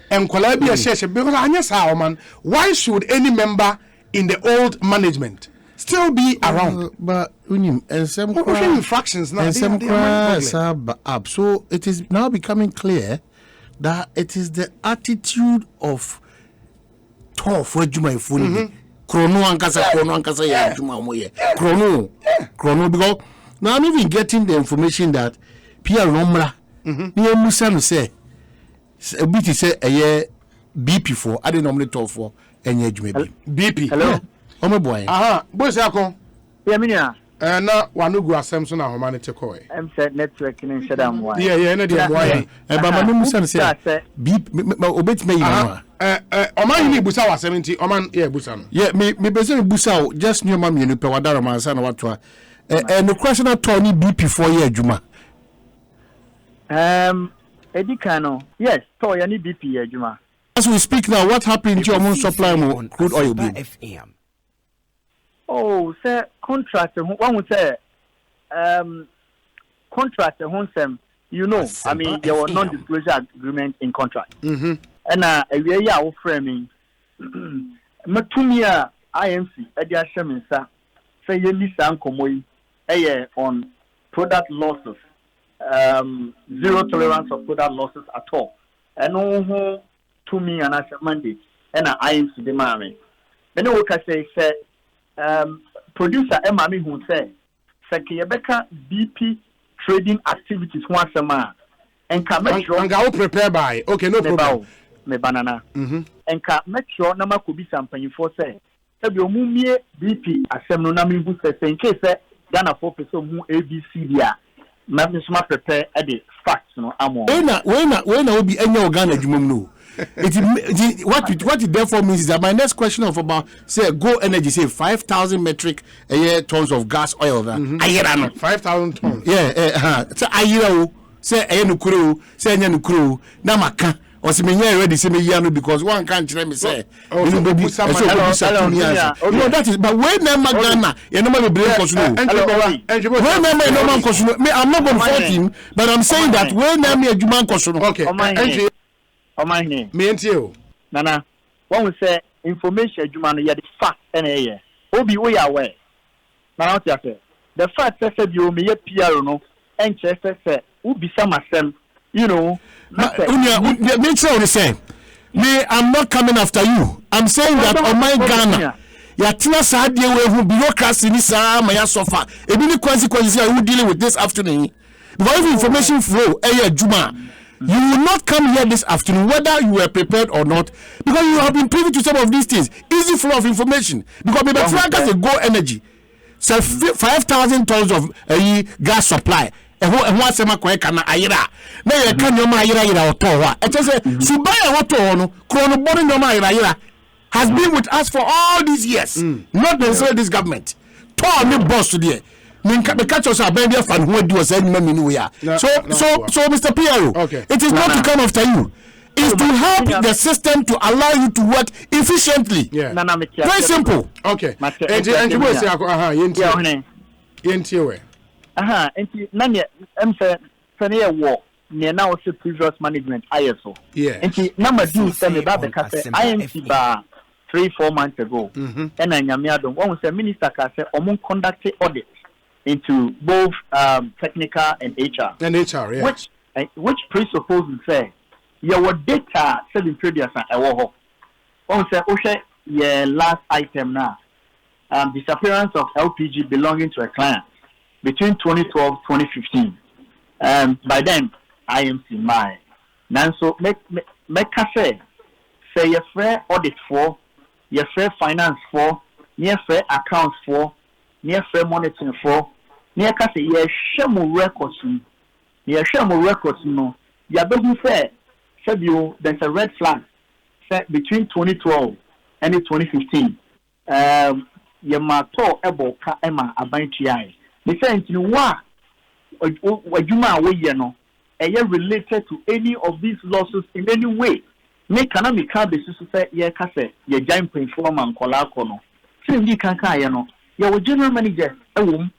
and because why should any member in the old management still be around? But and some infractions now. And some up. So it is now becoming clear that it is the attitude of Tor for Juma Funi. Chrono ankasa ya Juma moye. Chrono because now I'm even getting the information that Pierre Nomra near Musa no say a bit say a year BP for I didn't normally talk for any Juma BP. Hello. Oh my boy. Boys yakon. Yeah, minya. Na wanu gu asem so na humanity ko e. I'm set network in shadam wa. Yeah, na dey boy. Baba me Musa say BP obet me you Oman ni busa wa 70 Oman busa no. Yeah, me be busa just new mam yenu pe wadara man sa na watwa. No question at Tony BP 4 year Juma. Edikano. Yes, Tor yani BP year Juma. As we speak now, what happened to your own supply of crude oil bill? Oh, sir, contractor. One would say, contractor. You know, I mean, there was non-disclosure agreement in contract. And we are framing. Matumia IMC, Edia Sheminsa, say you listen, on product losses. zero tolerance of product losses at all. And no to me and as a mandate, and I am to the mammy. Then we can say, producer Emma who say, Rebecca BP trading activities once a month. And can make sure I'll prepare by okay, no problem. Me banana. And can make sure number could be something for say. Your mummy BP asem no na me who say in case Ghana 4% who ABC dia. Me prepare at the facts no amo. When will be any Ghana jumum no. What it therefore means is that my next question of about say Go Energy say 5,000 metric a year tons of gas oil that 5,000 tons. Yeah, so ayira say ayenukuru say nyanukuru na maka or say me ready say me yanu because one can't let me say no, that is but when na Ghana you no be blame kosuno when na me no man kosuno me I'm not going to fault him but I'm saying that when na me adwuma kosuno okay Omani me ntio nana one will say information adwuma no ye the fact na ye obi we aware na what you say the fact say bi o me ye PR no enche say ubi samasem you know make sure the same me I'm not coming after you I'm saying that on my Ghana ya tina sa de we hu bureaucracy ni sa ma ya suffer ebi ni consequences are you dealing with this afternoon because if information flow adwuma you will not come here this afternoon whether you were prepared or not because you have been privy to some of these things easy flow of information because maybe Franca say Go Energy so 5,000 tons of gas supply and what sema kwa kana ayira na ye kan nyoma ayira oto wa e say subaya woto no krono body nyoma ayira has been with us for all these years not necessarily this government to me boss there me catch us abend there fan who do us any money we are so Mr. Piero okay. It is not to come after you is to help the system to allow you to work efficiently very simple okay and you boys say yenti we enti na ne say sene wo ne na wo previous management ISO enti number 2 say me ba be ka say IMC ba 3-4 months ago and anyame adom one say minister ka say omon conduct audit into both technical and HR which presupposes say your data 7 previous e wo ho one say o share your last item now disappearance of LPG belonging to a client between 2012-2015. By then, IMC my. Now, so make say your fair audit for, your fair finance for, near fair accounts for, near fair monitoring for, near say your shamu records, near shamu records no. Ya be fair. Said you there's a red flag. Set between 2012 and 2015. Your mato ebo ka ema abantiai. The sense in what you know, related to any of these losses in any way. Make economic basis say, yeah, Casse, your giant perform and colacono. So you can't, your general manager, a womb,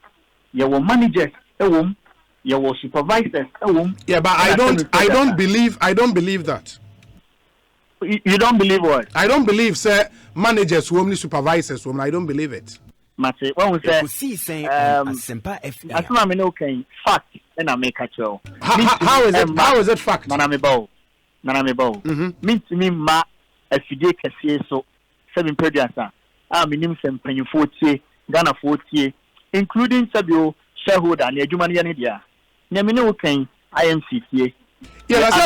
your managers, a womb, your supervisors, a womb. Yeah, but I don't believe that. You don't believe what? I don't believe, sir, managers, women, supervisors, women. I don't believe it. Mate, when we say Asempa FM. As I mean, okay, fact, and I make a show. How is it? How is it fact? Nanamebo. Mean to me, ma, as you did, so 7 period. Minimum some penny 40, Ghana 40, including Sabio shareholder and Yajumani India. Namino okay, IMCTA. Yeah, that's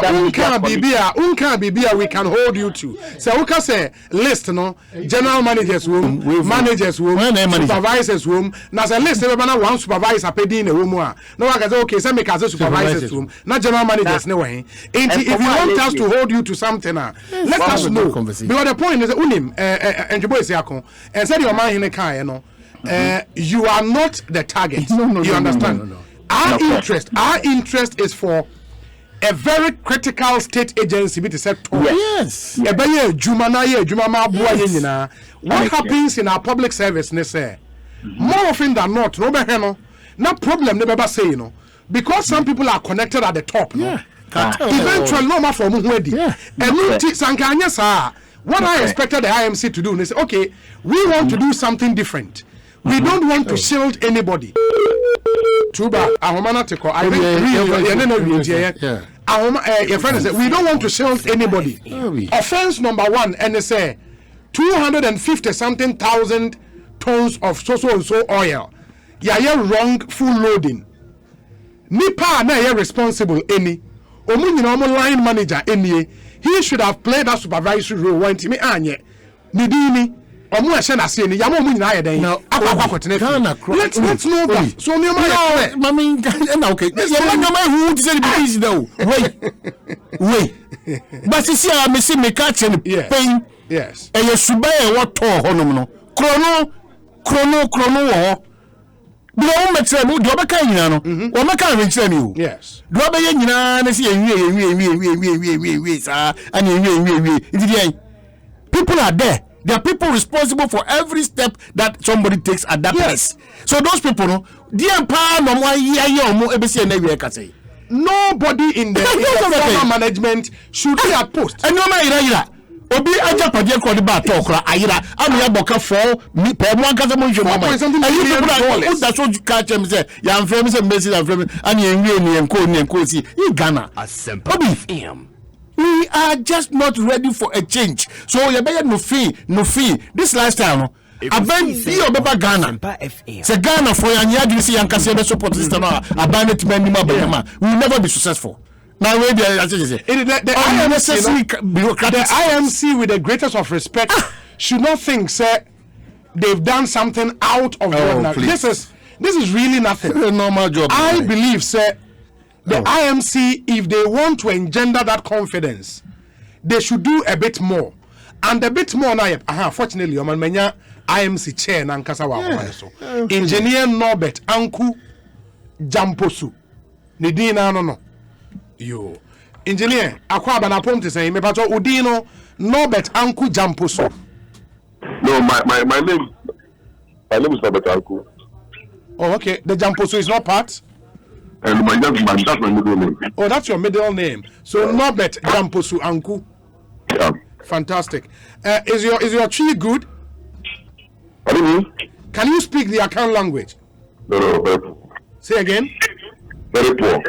unka bibia we can hold you to. So we can say list no general managers room, managers room, supervisors room. Now say list everybody one supervisor paid in a room. No I can say okay, say make as a supervisors room, not general managers no way. If you want us to hold you to something let us know. Because the point is unim and you boy say and said your man in the car, you are not the target. You understand? Our interest is for a very critical state agency be said yes. What happens in our public service more often than not no problem never say because some people are connected at the top eventually no matter from what I expected the IMC to do they say okay we want to do something different. We don't want to shield anybody. Too bad. I think your friend said we don't want to shield anybody. Offense number 1, and they say 250 something thousand tons of so oil. Yeah, wrong full loading. Nipa na responsible any. Line manager any. He should have played that supervisory role. Want me anye. Nidini. Let's know that. So wait. But you see, I see me catching pain. Yes. And you should buy what Tor Chrono. Do you make sense? Do you make sense? Yes. Do you people are there. There are people responsible for every step that somebody takes at that place. So those people, no, nobody in the former management should be at post. And no matter Obi aja pade ko de ba talk ra ayira am ya boka for me per mo anka mo nje mama ayi people that so catch them say ya mfrem say mbesi na mfrem ani enwie ni enko si in Ghana Obi we are just not ready for a change. So you better no fee. This lifestyle, no. Aben bi obeba Ghana. Se Ghana for ya do see yankase be support system aban it man ma. We will never be successful. Now where the IMC with the greatest of respect should not think say they've done something out of the ordinary. This is really nothing. A normal job. I believe say the IMC, if they want to engender that confidence, they should do a bit more. And a bit more now, fortunately, IMC chair Nankasawa. Engineer Norbert Anku Jamposu. Nidina no. Yo. Engineer, Aquaba na ponte say me pato Udino Norbert Anku Jamposu. No, my name is Norbert Anku. Oh, okay. The Jamposu is not part. And that's my middle name. Oh, that's your middle name. So Norbert Jamposu Anku. Yeah. Fantastic. Is your tree good? What do you mean? Can you speak the Akan language? No, very poor. Say again. Very poor.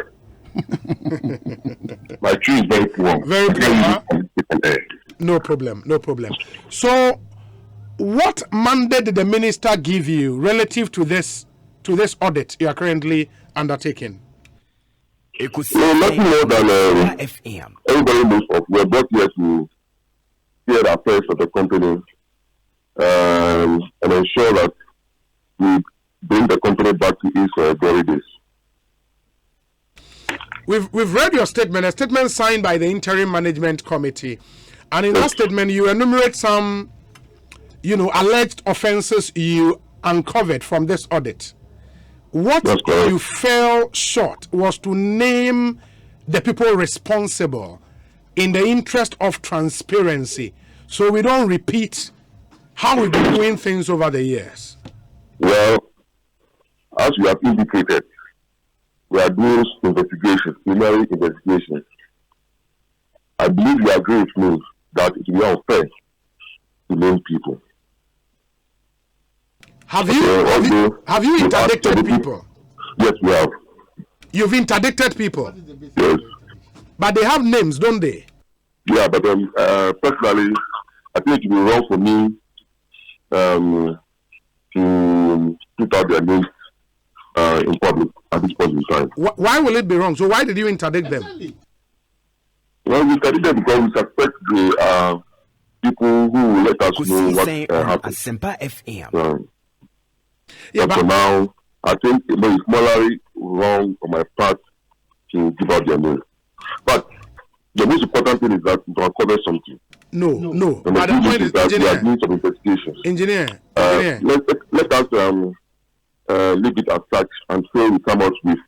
My tree is very poor. Very poor. Huh? No problem. So, what mandate did the minister give you relative to this audit you are currently undertaking? No, nothing more than everybody knows of. We are brought here to hear the affairs of the company and ensure that we bring the company back to its glory days. We've read your statement, a statement signed by the interim management committee, and in that statement you enumerate some, alleged offences you uncovered from this audit. What you fell short was to name the people responsible in the interest of transparency, so we don't repeat how we've been doing things over the years. Well, as we have indicated, we are doing investigations, preliminary investigations. I believe you agree with me that it will be unfair to name people. Have you interdicted people? Yes, we have. You've interdicted people? Yes. But they have names, don't they? Yeah, but personally, I think it will be wrong for me to put out their names in public at this point in time. Why will it be wrong? So why did you interdict them? Well, we interdict them because we suspect the people who will let us know what happened. But for now, I think it's morally wrong on my part to give out their name. But the most important thing is that we uncover something. No. And the point is that we are doing some investigations. Engineer. Let us leave it as such until we come out with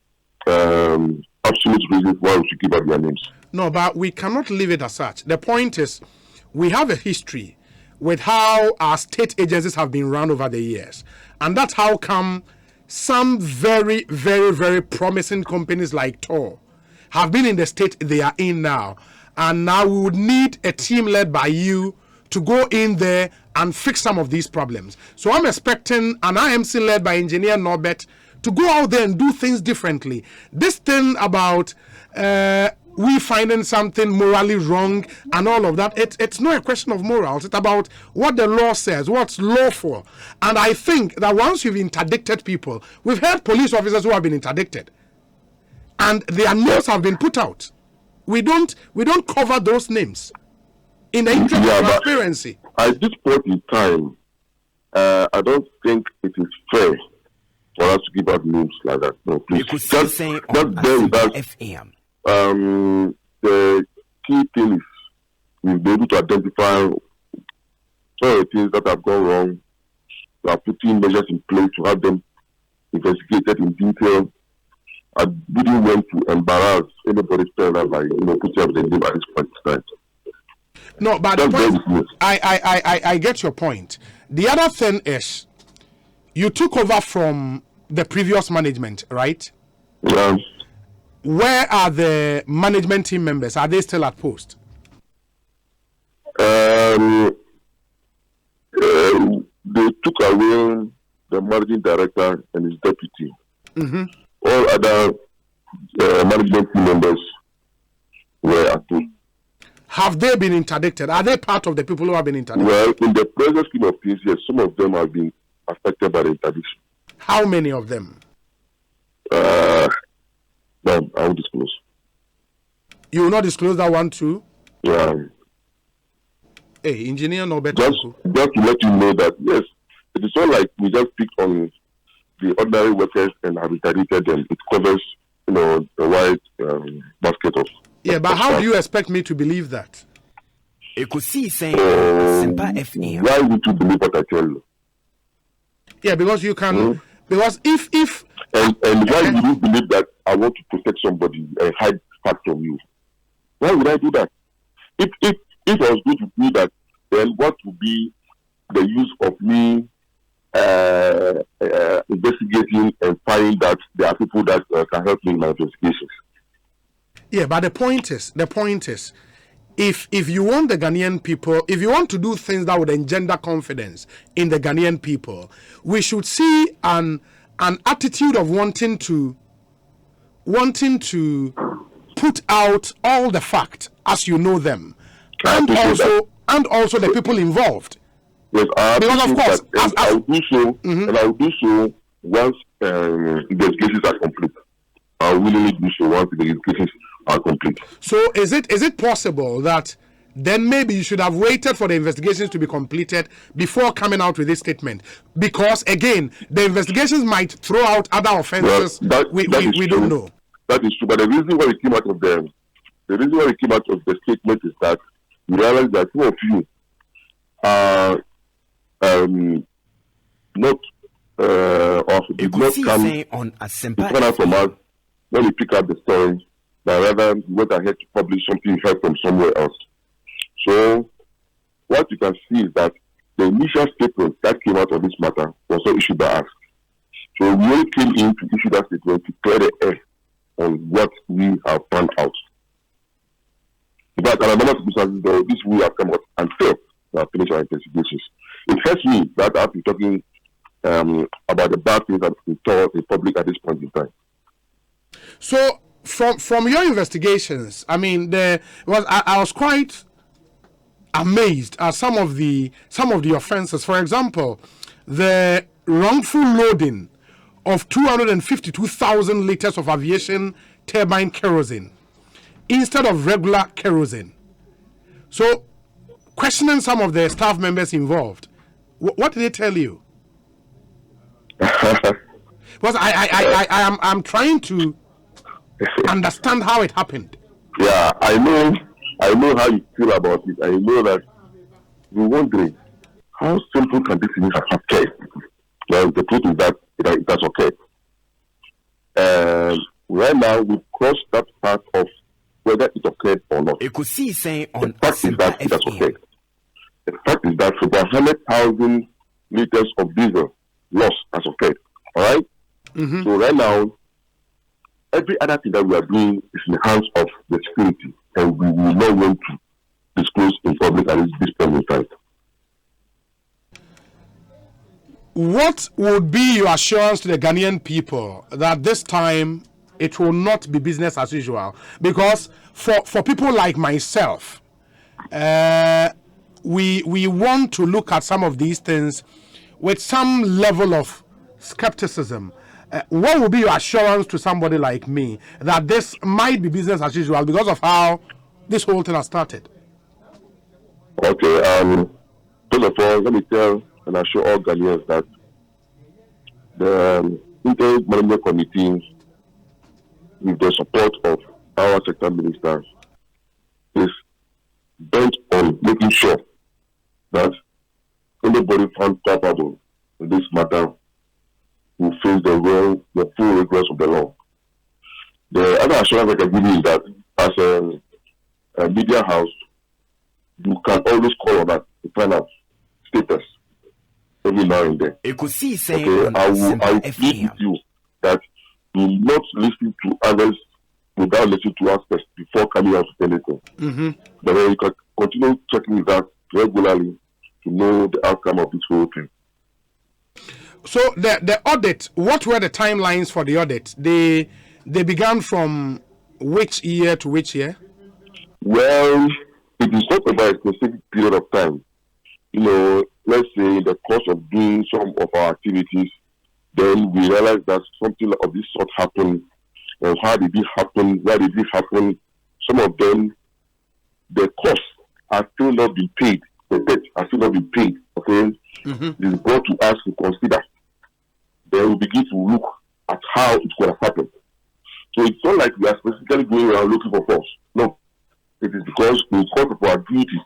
absolute reasons why we should give out their names. No, but we cannot leave it as such. The point is, we have a history with how our state agencies have been run over the years. And that's how come some very, very, very promising companies like Tor have been in the state they are in now. And now we would need a team led by you to go in there and fix some of these problems. So I'm expecting an IMC led by Engineer Norbert to go out there and do things differently. This thing about we finding something morally wrong and all of that, it's not a question of morals. It's about what the law says, what's lawful. And I think that once you've interdicted people, we've had police officers who have been interdicted, and their names have been put out. We don't cover those names in the interest of transparency. At this point in time, I don't think it is fair for us to give out names like that. No, please. Just there with us. FM. The key thing is we'll be able to identify some of the things that have gone wrong. We are putting measures in place to have them investigated in detail. I didn't want to embarrass anybody's parents by putting up the name at this point in time. No, but the point, I get your point. The other thing is, you took over from the previous management, right? Yeah. Where are the management team members? Are they still at post? They took away the managing director and his deputy. Mm-hmm. All other management team members were at post. Have they been interdicted? Are they part of the people who have been interdicted? Well, in the present scheme of things, yes, some of them have been affected by the interdiction. How many of them? No, I won't disclose. You will not disclose that one too? Yeah. Hey, Engineer Norbert. Just to let you know that, yes, it is not like we just pick on the ordinary workers and have interdicted them. It covers, the wide basket of... Yeah, but how do you expect me to believe that? Ekosiisen FM. Why would you believe what I tell you? Yeah, because you can... Because if... And why would you believe that I want to protect somebody and hide facts from you? Why would I do that? If I was going to do that, then what would be the use of me investigating and finding that there are people that can help me in my investigations? Yeah, but the point is, if you want the Ghanaian people, if you want to do things that would engender confidence in the Ghanaian people, we should see an attitude of wanting to put out all the facts as you know them, and also the people involved. Yes, because of course, I will do so, and I will do so once investigations are complete. I will willingly do so once the investigations are complete. So is it possible that then maybe you should have waited for the investigations to be completed before coming out with this statement? Because again, the investigations might throw out other offenses. Well, we don't know. That is true. But the reason why it came out of the statement is that we realize that some of you are not did not come out from us when we pick up the story, but rather we went ahead to publish something you heard from somewhere else. So what you can see is that the initial statement that came out of this matter was not issued by us. So we only came in to issue that statement to clear the air on what we have found out. But under normal circumstances, this we have come out until we have finished our investigations. It hurts me that I have to be talking about the bad things that we told the public at this point in time. So from your investigations, I mean, I was quite amazed at some of the offenses. For example, the wrongful loading of 252,000 liters of aviation turbine kerosene instead of regular kerosene. So, questioning some of the staff members involved, what did they tell you? Because I'm trying to understand how it happened. Yeah, I know how you feel about it. I know that you're wondering how simple can this thing have occurred. Well, the truth is that it has occurred. Right now, we've crossed that part of whether it occurred or not. Ekosiisen the fact is that it has occurred. The fact is that about 100,000 liters of diesel loss has occurred. All right? Mm-hmm. So right now, every other thing that we are doing is in the hands of the security, and we will not want to disclose in public at this point in time. what would be your assurance to the Ghanaian people that this time it will not be business as usual? Because for people like myself, we want to look at some of these things with some level of skepticism. What would be your assurance to somebody like me that this might be business as usual because of how this whole thing has started? Okay, first of all, let me tell and assure all Ghanaians that the Interim Management Committee, with the support of our sector ministers, is bent on making sure that anybody found culpable in this matter will face the full rigors of the law. The other assurance I can give you is that as a media house, you can always call on that to find out status every now and then. Ekosiisen I will plead with you that do not listen to others without listening to us first before coming out with anything. Mm-hmm. But then you can continue checking that regularly to know the outcome of this whole thing. So the audit, what were the timelines for the audit? They began from which year to which year? Well, it is not about a specific period of time. You know, let's say in the course of doing some of our activities, then we realized that something of this sort happened. And how did it happen? Why did it happen? Some of them, the costs are still not being paid. The debt are still not being paid. Okay, It is brought to us to consider. Then we begin to look at how it could have happened. So it's not like we are specifically going around looking for faults. No, it is because in course of our duties,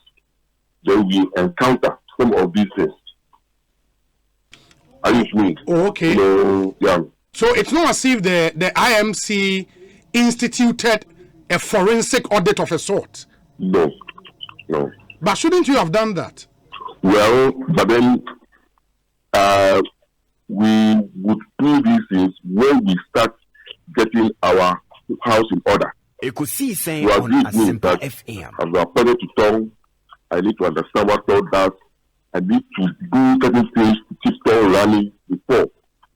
then we encounter some of these things. Are you with me? Oh, okay. So, yeah. So it's not as if the IMC instituted a forensic audit of a sort. No. But shouldn't you have done that? Well, but then we would do these things when we start getting our house in order. Ekosiisen You on agree with me Asempa that FM. as we are appointed to Tor, I need to understand what Tor does. I need to do certain things to keep Tor running before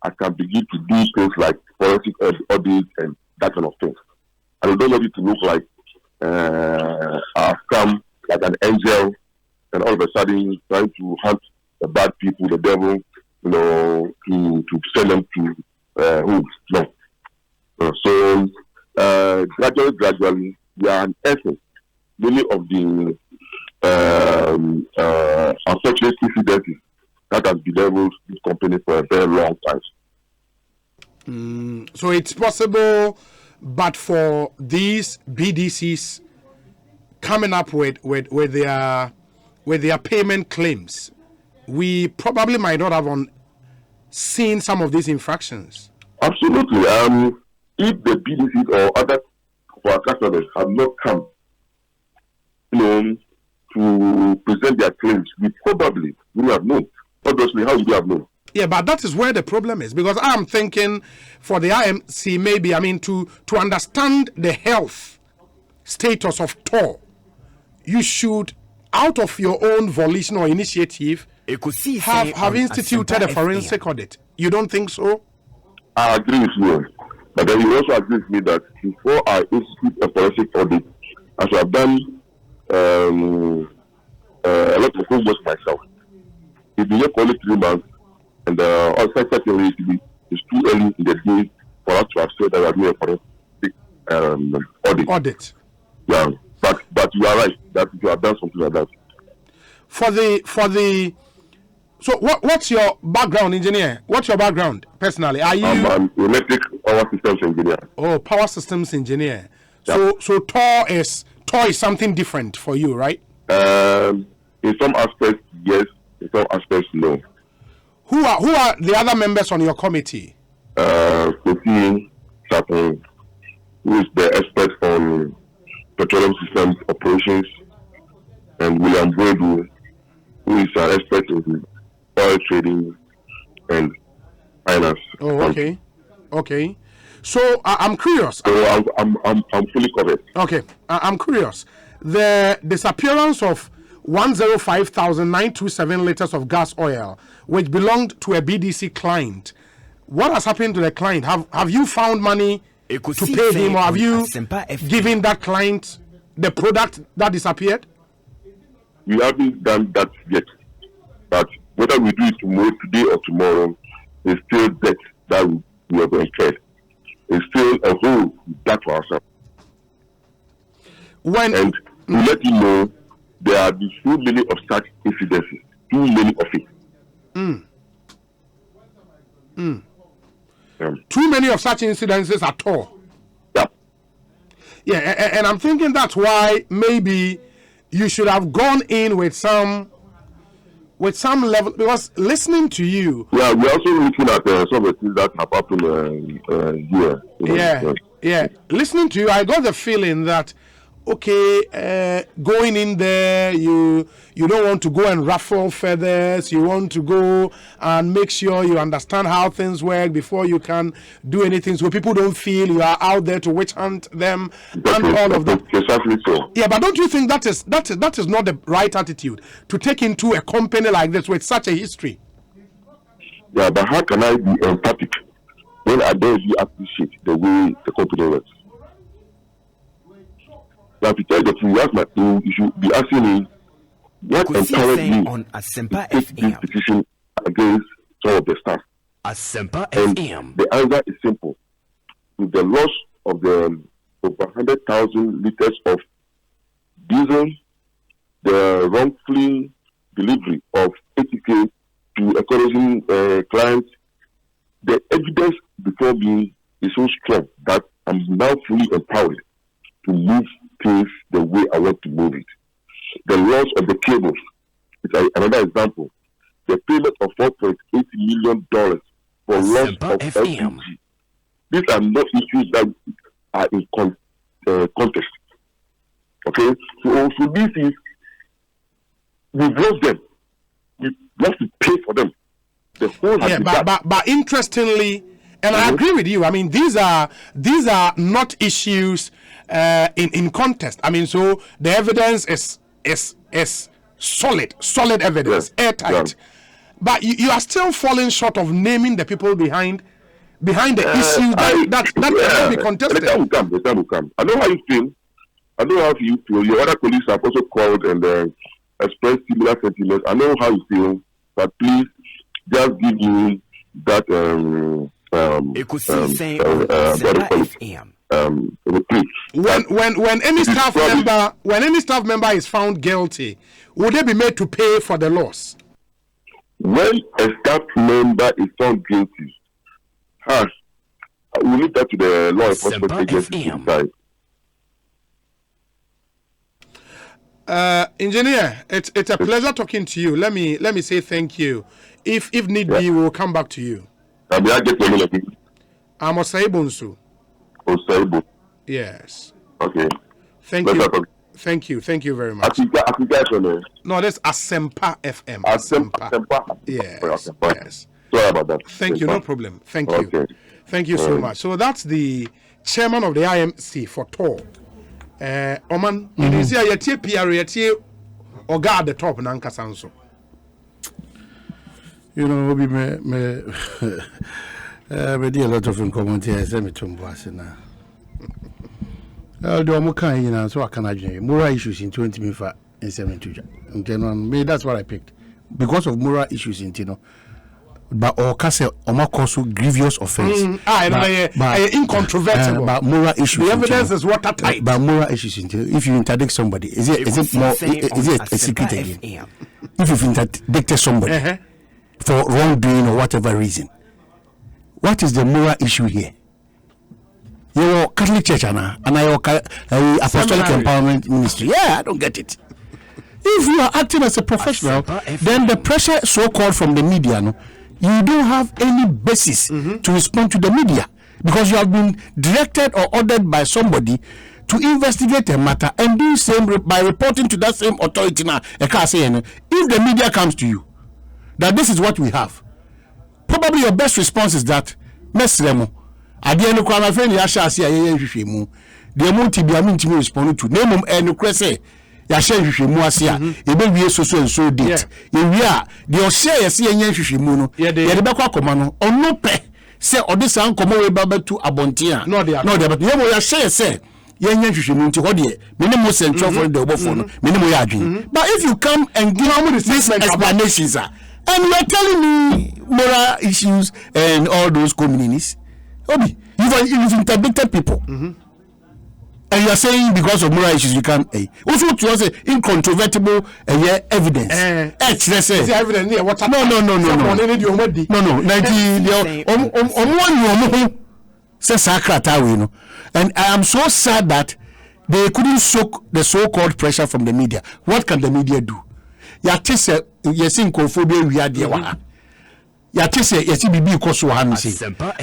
I can begin to do things like forensic audits and that kind of things. And we don't want it to look like I've come like an angel and all of a sudden trying to hunt the bad people, the devil, you know, to send them to who? No. So gradually, we are in essence many of the unfortunate incidents that has bedeviled this company for a very long time. So it's possible, but for these BDCs coming up with their payment claims, we probably might not have seen some of these infractions. Absolutely. If the BDCs or other for our customers have not come, to present their claims, we probably would have known. Obviously, how would we have known? Yeah, but that is where the problem is, because I'm thinking for the IMC, maybe, to understand the health status of Tor, you should, out of your own volition or initiative, have instituted a forensic audit. You don't think so? I agree with you. But then you also agree with me that before I institute a forensic audit, as I have done a lot of homework myself, it's been here for only 3 months, and certainly it's too early in the day for us to have said that we are doing a forensic audit. Yeah, but you are right that you have done something like that. So what's your background, engineer? What's your background personally? Are you? I'm an electric power systems engineer. Oh, power systems engineer. Yeah. So Tor is something different for you, right? In some aspects, yes. In some aspects, no. Who are the other members on your committee? Ekosiisen, who is the expert on petroleum systems operations, and William Boedu, who is an expert in oil trading and finance. Oh, okay. So I'm curious. So I'm fully covered. Okay, I'm curious. The disappearance of 105,927 liters of gas oil, which belonged to a BDC client. What has happened to the client? Have you found money to pay him, or have you given that client the product that disappeared? We haven't done that yet. But whether we do it today or tomorrow, it's still debt that we have incurred. It's still a whole debt for ourselves. And to let you know, there are so many of such incidences, too many of it. Too many of such incidences at all. Yeah, and I'm thinking that's why maybe you should have gone in with some level, because listening to you. Yeah, we're also looking at some of the things that have happened here. Yeah. Listening to you, I got the feeling that going in there, you don't want to go and ruffle feathers. You want to go and make sure you understand how things work before you can do anything, so people don't feel you are out there to witch hunt them and all of that. Exactly so. Yeah, but don't you think that is not the right attitude to take into a company like this with such a history? Yeah, but how can I be empathic when I don't really appreciate the way the company works? Now, to tell the truth, you should be asking me what encouraged me to take this decision against some of the staff. And the answer is simple. With the loss of the over 100,000 liters of diesel, the wrongful delivery of ATK to Ekosiisen clients, the evidence before me is so strong that I'm now fully empowered to move things the way I want to move it. The loss of the cables is another example. The payment of $4.8 million for loss of LPG. These are not issues that are in contest. Okay? So these things, we've lost them. We have to pay for them. The whole but interestingly, and I agree with you. I mean, these are not issues in contest. I mean, so the evidence is solid evidence, airtight. Yeah. But you are still falling short of naming the people behind the issue that cannot be contested. The time will come. I know how you feel. Your other colleagues have also called and expressed similar sentiments. I know how you feel, but please just give me that Ekosiisen when any staff member is found guilty, would they be made to pay for the loss? When a staff member is found guilty, we leave that to the law enforcement agency to decide. Engineer, it's a pleasure talking to you. Let me say thank you. If need be, we will come back to you. I'm Osaibonsu. Osaibo. Yes. Okay. Thank you very much. No, that's Asempa FM. Asempa. Yes. Sorry about that. Thank you. No problem. Thank you. Thank you so much. So that's the chairman of the IMC for Tor. Oman, it is here. Yatie PR, yatie Oga at the top. Nankasanso. You know, we may do a lot of commentaries. Let me turn back now. So I can imagine moral issues in 2025 and 72. And that's what I picked because of moral issues in Tino. But or castle or cause grievous offense. Incontrovertible. But moral issues. The evidence is watertight. But moral issues in Tino. If you interdict somebody, is it a secret again? If you've interdicted somebody for wrongdoing or whatever reason, what is the moral issue here? You're Catholic Church, Anna, and I Apostolic Empowerment Ministry. Yeah, I don't get it. If you are acting as a professional, then the pressure so-called from the media, you don't have any basis to respond to the media because you have been directed or ordered by somebody to investigate a matter and do same by reporting to that same authority. Now, if the media comes to you, that this is what we have, probably your best response is that, Mesremo. At the end of my friend, Yasha, see, I mu. The amount to be a mean to respond to name and cresse. ya share hwehwemu ase a ebe wie so and so date ye wie a de o share yesi yenye hwehwemu no ye de be kwa akoma no ono pe se ode san komo we babatu abonte a no de abatu ye mo ya share se yenye hwehwemu nti ho de me ne mo central for the obofo no me ne mo ya adwen but if you come and give these explanations and you are telling me moral issues and all those communities Obi, you've interdicted people. And you are saying because of moral issues you can't also to us incontrovertible evidence. Let's say evidence. No. And I am so sad that they couldn't soak the so-called pressure from the media. What can the media do? Ya tese yesi bibi koso han se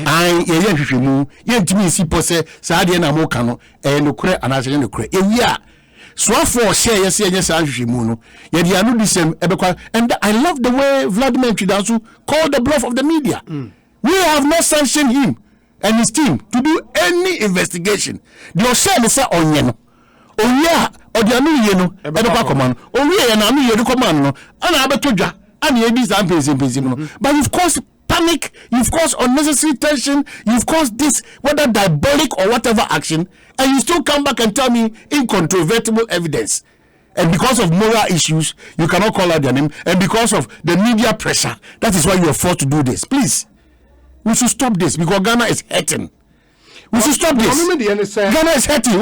ai ye hwehwemu ye ntimi si pose sa de na mo ka no no kure anase ne kure ewi a so for share yesi enye sa hwehwemu no ye dia no disem ebekwa. And I love the way Vladimir Chidansu called the bluff of the media. We have not sanctioned him and his team to do any investigation. The share ne say onye no onye odianu ye no ebekwa command onye ye na anu ye do command no ana abetodwa. And but you've caused panic, you've caused unnecessary tension, you've caused this, whether diabolic or whatever action, and you still come back and tell me incontrovertible evidence. And because of moral issues, you cannot call out their name, and because of the media pressure, that is why you are forced to do this. Please, we should stop this because Ghana is hurting. We should stop this. Ghana is hurting.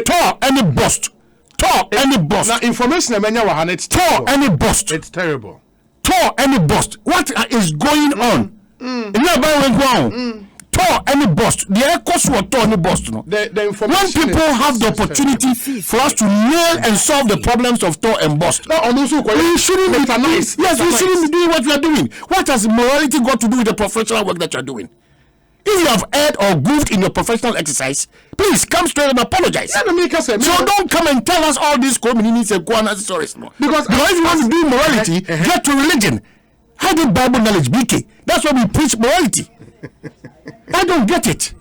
Tor any bust. Tor any bust. Now information it's Tor any bust. It's terrible. Tor any bust. What is going on? Tor any bust. The Ekosiisen Tor any bust. No. The information. When people have the opportunity for us to nail and solve the problems of Tor and bust, we shouldn't be nice. Yes, we shouldn't be doing what we are doing. What has morality got to do with the professional work that you are doing? If you have erred or goofed in your professional exercise, please come straight and apologize. So don't come and tell us all these communities and stories. No. Because if you want to do morality, get to religion. How did Bible knowledge BK? That's why we preach morality. I don't get it.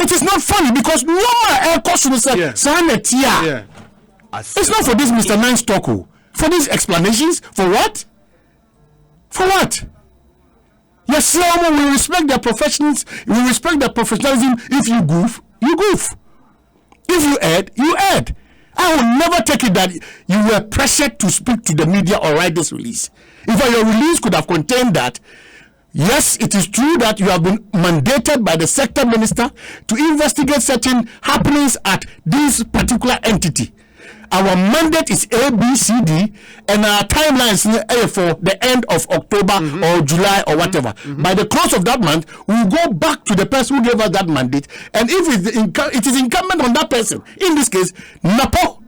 It is not funny because no Ekosiisen said, it's not for this Mr. Nice talk. For these explanations, for what? For what? Yes, we respect their professions, we respect their professionalism. If you goof, you goof. If you add. I will never take it that you were pressured to speak to the media or write this release. If your release could have contained that, yes, it is true that you have been mandated by the sector minister to investigate certain happenings at this particular entity. Our mandate is A, B, C, D, and our timelines for the end of October or July or whatever. By the close of that month, we'll go back to the person who gave us that mandate, and if it is incumbent on that person, in this case, Napo,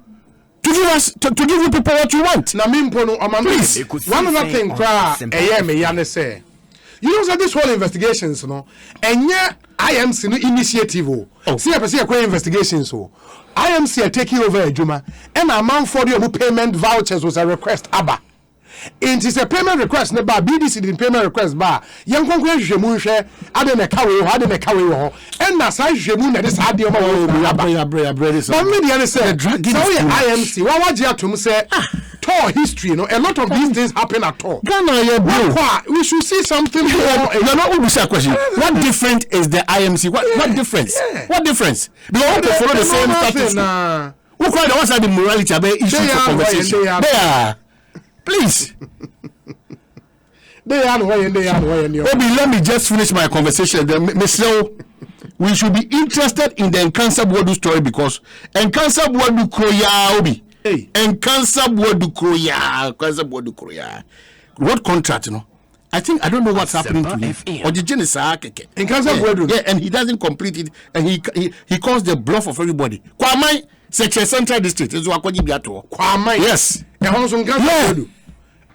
to give us to give you people what you want. Please. One other thing, say. You know that this whole investigations, and yet IMC initiative. See, investigations. IMC are taking over a Juma, and amount for the payment vouchers was a request. It is a payment request. Ne ba BDC did payment request ba. Young concrete jemu share. Adene kawe. And na sa jemu na this adi oma wo. But me the say. So IMC. What you to say? Tor history. A lot of these things happen at Tor. We should see something. You're not going to say a question. What different is the IMC? What difference? What difference? They all follow the same status. Who cry the ones that the morality about issues for conversation? They are. Please. They are. Let me just finish my conversation. We should be interested in the Nkansa Boadu story because Nkansa Boadu Kroya Obi. Nkansa Boadu Kroya. What contract, I don't know what's happening to him. Or the Genesis Nkansa Boadu. Yeah, and he doesn't complete it, and he calls the bluff of everybody. Kwamai, Section Central District is Wakwaji Biato. Kwamai. Yes.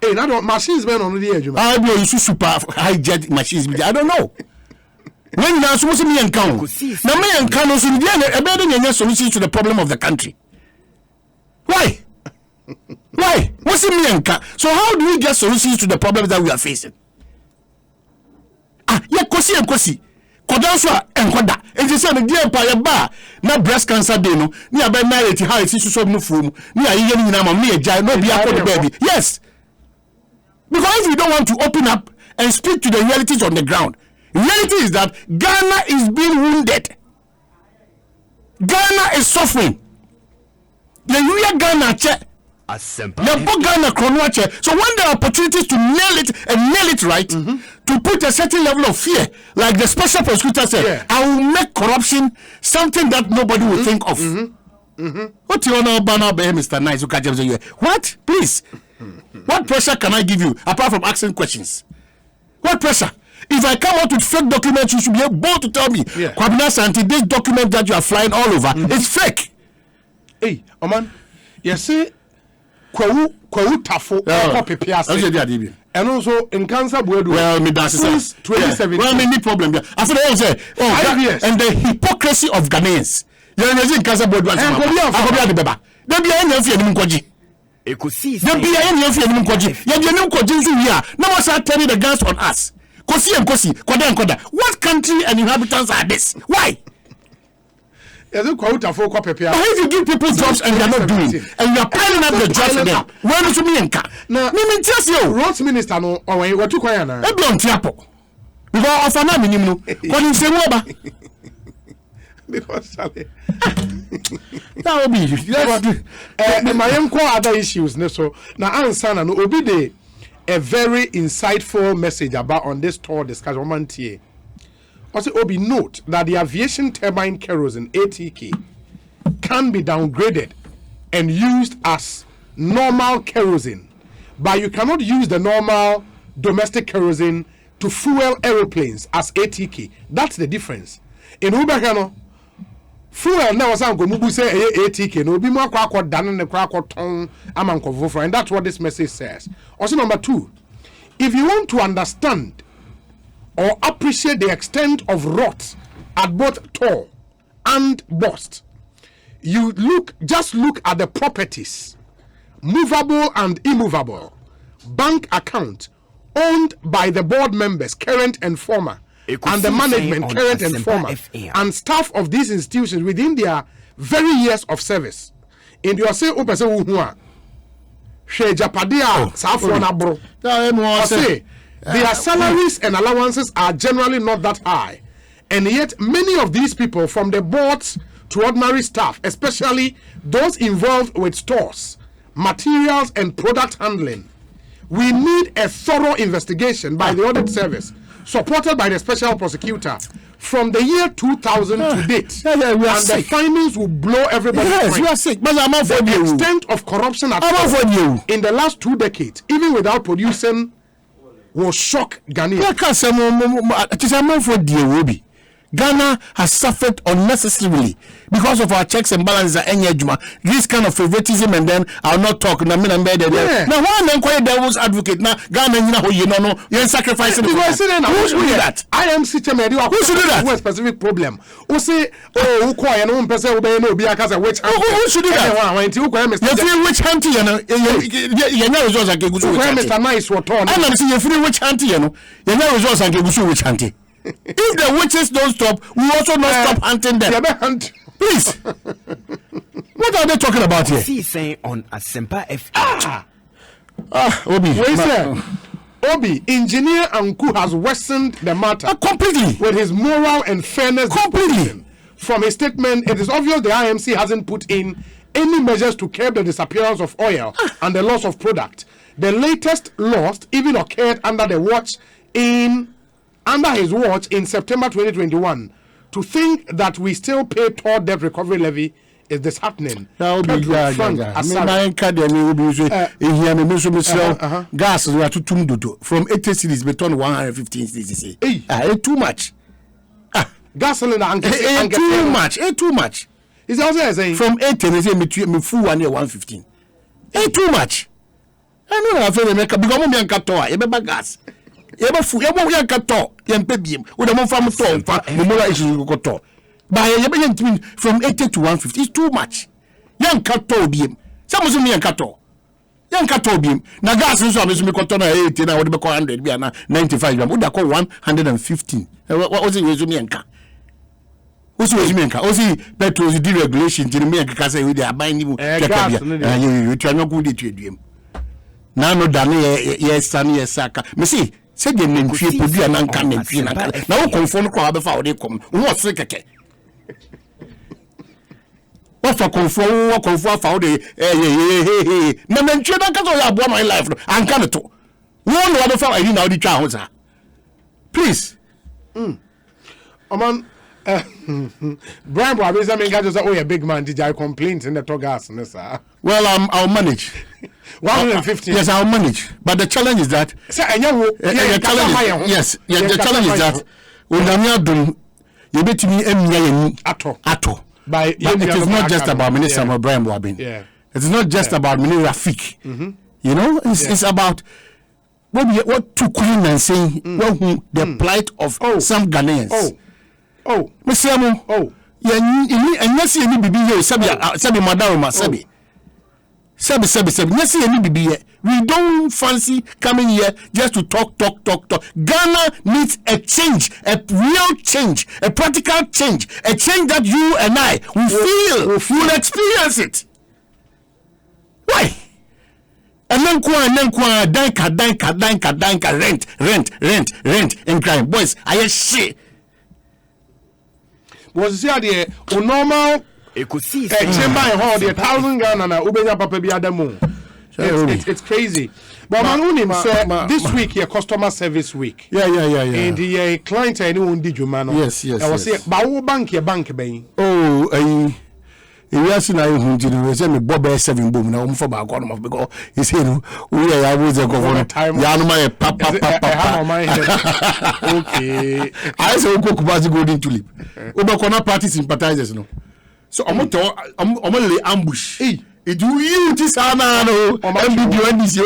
Hey, now machines men on the edge. I know you super high jet machines. I don't know. When you are supposed to be in count, now me and Carlos in the a better than solution to the problem of the country. Why? What's in me and so how do we get solutions to the problems that we are facing? Kosi. Kodonswa enkoda. It is on the dear pa na breast cancer day no. Ni abe married how it is so no fool. Ni ayi ni na mam ni eja no be after the baby. Yes. Because if you don't want to open up and speak to the realities on the ground, reality is that Ghana is being wounded. Ghana is suffering. The real Ghana check. Ghana check. So when there are opportunities to nail it and nail it right, to put a certain level of fear, like the special prosecutor said, I will make corruption something that nobody will think of. What you want to Mr. Nice? What? Please. What pressure can I give you apart from asking questions? What pressure? If I come out with fake documents, you should be able to tell me, Kwabena Santi, this document that you are flying all over, it's fake. Hey, Oman, you see, Kwawu Tafo, and also in cancer, well, me that's since 2017. Well, me problem. After that, say, and the hypocrisy of Ghanaians. You are in cancer board. Ekosiisen. The guns on us. What country and inhabitants are this? Why? If you give people jobs and they are not doing, and you are piling up the jobs for them, where do you mean? Now, just you. Roads minister, no, or what you call now? Because of an minimum, because that will be my own other issues. So now, answer no obi a very insightful message about on this tour discussion. Also, Obi, note that the aviation turbine kerosene ATK can be downgraded and used as normal kerosene, but you cannot use the normal domestic kerosene to fuel aeroplanes as ATK. That's the difference. In Ubakano, fuel now was going say ATK no be more quack done in the crack or tongue among for, and that's what this message says. Also, number 2, if you want to understand or appreciate the extent of rot at both Tor and Bust, you just look at the properties, movable and immovable, bank account owned by the board members, current and former, and the management, current and former, and staff of these institutions within their very years of service. In your say, their salaries and allowances are generally not that high, and yet many of these people, from the boards to ordinary staff, especially those involved with stores, materials and product handling, we need a thorough investigation by the audit service supported by the special prosecutor from the year 2000 to date, and the findings will blow everybody's mind. You are sick, but I'm the extent of corruption at in the last 2 decades, even without producing, will shock Ghanaians. Ghana has suffered unnecessarily because of our checks and balances. This kind of favoritism, and then I'll not talk. Now, why am I devil's advocate? Now, Ghana, you're sacrificing. Who should do that? I am sitting there. Who should do that? Who specific problem? Who say, who quiet? No person will be no be because of which. Who should do that? You feel which hunting? You know, results and get Mr. Nice were torn. I'm saying you feel which hunting? You know, results and get which hunting. If the witches don't stop, we also not stop hunting them. Please. What are they talking about here? Ekosiisen on Asempa FM. Obi. Wait, sir. Obi, engineer Anku has worsened the matter completely with his moral and fairness. Completely. From his statement, it is obvious the IMC hasn't put in any measures to curb the disappearance of oil and the loss of product. The latest loss even occurred under his watch in September 2021. To think that we still pay Tor debt recovery levy is disheartening. Gas we are to from 80 cities between 115 cities. Too much. Gasoline too much. Is also saying from 80 they say me full 1 year 115. Too much. I know I feel make because me anka Tor e be gas. Yeba fu yeba we anka Tor yempe biem we dem fam Tor mfa me mola issues go Tor. But yeba yentimi from 80 to 150 is too much. Yanka Tor biem. Some me yanka Tor. yanka tobium na gas nso ameso me koto na 80 na wode be 100 bia na 95 bia woda ko 115 what say we yanka osi we yanka osi petrol deregulation tini me yanka say we dey aban ni mu keka bia you twa ku dey tuaduam na no da ne ye sane ye saka me see say de nantwie podua na nka nantwie na wo konfo no ko abefa wo dey kom wo se keke what for confirm afa de na mentwe na kaso ya abo my life no anka ne to won no abefa eri na odi twa ho sa please Oman Brian Boabeza menga just oh, a big man did I complain in the gas sir. Well I'll manage 150. Yes, I'll manage, but the challenge is that the challenge is that unamia dum you betimi emia ato but it is not just about Minister Brian Boabin. Yeah. It's not just about Minister Rafik. You know, it's about what to clean and saying the plight of some Ghanaians. Mesiamo. And yes, any bibi here, Sabi Madama, Sabi. Yes, any bibi here. We don't fancy coming here just to talk. Ghana needs a change, a real change, a practical change, a change that you and I will feel, will experience it. Why? And then danka, rent, and crime. Boys, I hear shit. Was there normal Ekosiisen chamber in hall, the 1,000 Ghana na ubenya papa bi adamo. It's crazy. But man said this week your customer service week. Yeah. And the client anyone did you man. Yes. I was say ba wo bank ben. Oh, yes, na hunti no say me bob 7 boom na for ba ko no because he say no we ya wo ze go for ya no my papa okay I say go Kubasi golden tulip we be corner party sympathizers no so omo lay ambush it do you this ana no MBB NDC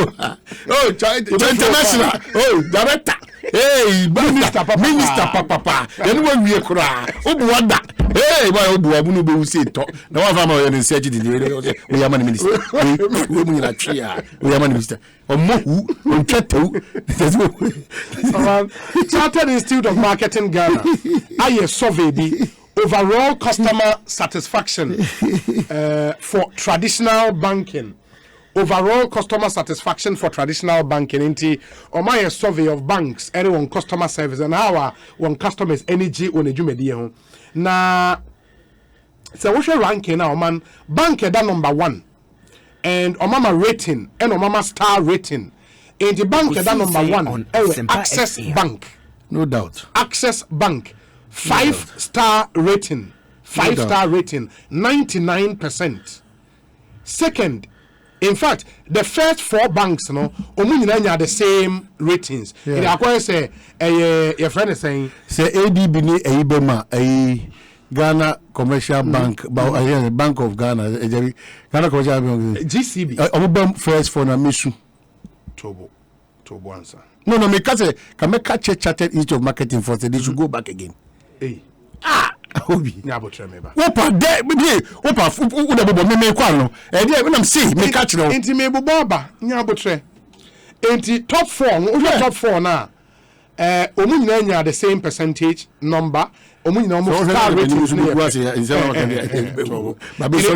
oh international oh director hey minister papa anyway we kura obu wada hey boy obu abu no be say to na wa fama we search the we am minister we mu na tria we am minister omohu ontwetew Chartered Institute of Marketing Ghana aye survey bi overall customer satisfaction for traditional banking. Overall customer satisfaction for traditional banking into my survey of banks, anyone customer service and how one customers energy on a jumedi. Now, so what's your ranking now, man? Bank that number 1 and mama rating and mama star rating. In the bank that number 1 Access Bank. No doubt. Access Bank 5-star rating. 5-star rating 99%. Second, in fact, the first 4 banks, no, are the same ratings. In acquire say, your friend is saying, say ADB ni Ibema, Ghana Commercial Bank, Bank of Ghana, Ghana Commercial Bank, GCB. Obam first for na mission. Tobo answer. No, me can make catch Chartered Institute of Marketing for they should go back again. Hey. Obi. Nyabo tremeba. Opa de opa uda bobo me kwano. When I'm see me catch no. Enti me boba nyabo tre. Enti top 4, top 4 na. Omu nyina nya the same percentage number. Omu nyina almost star ratings.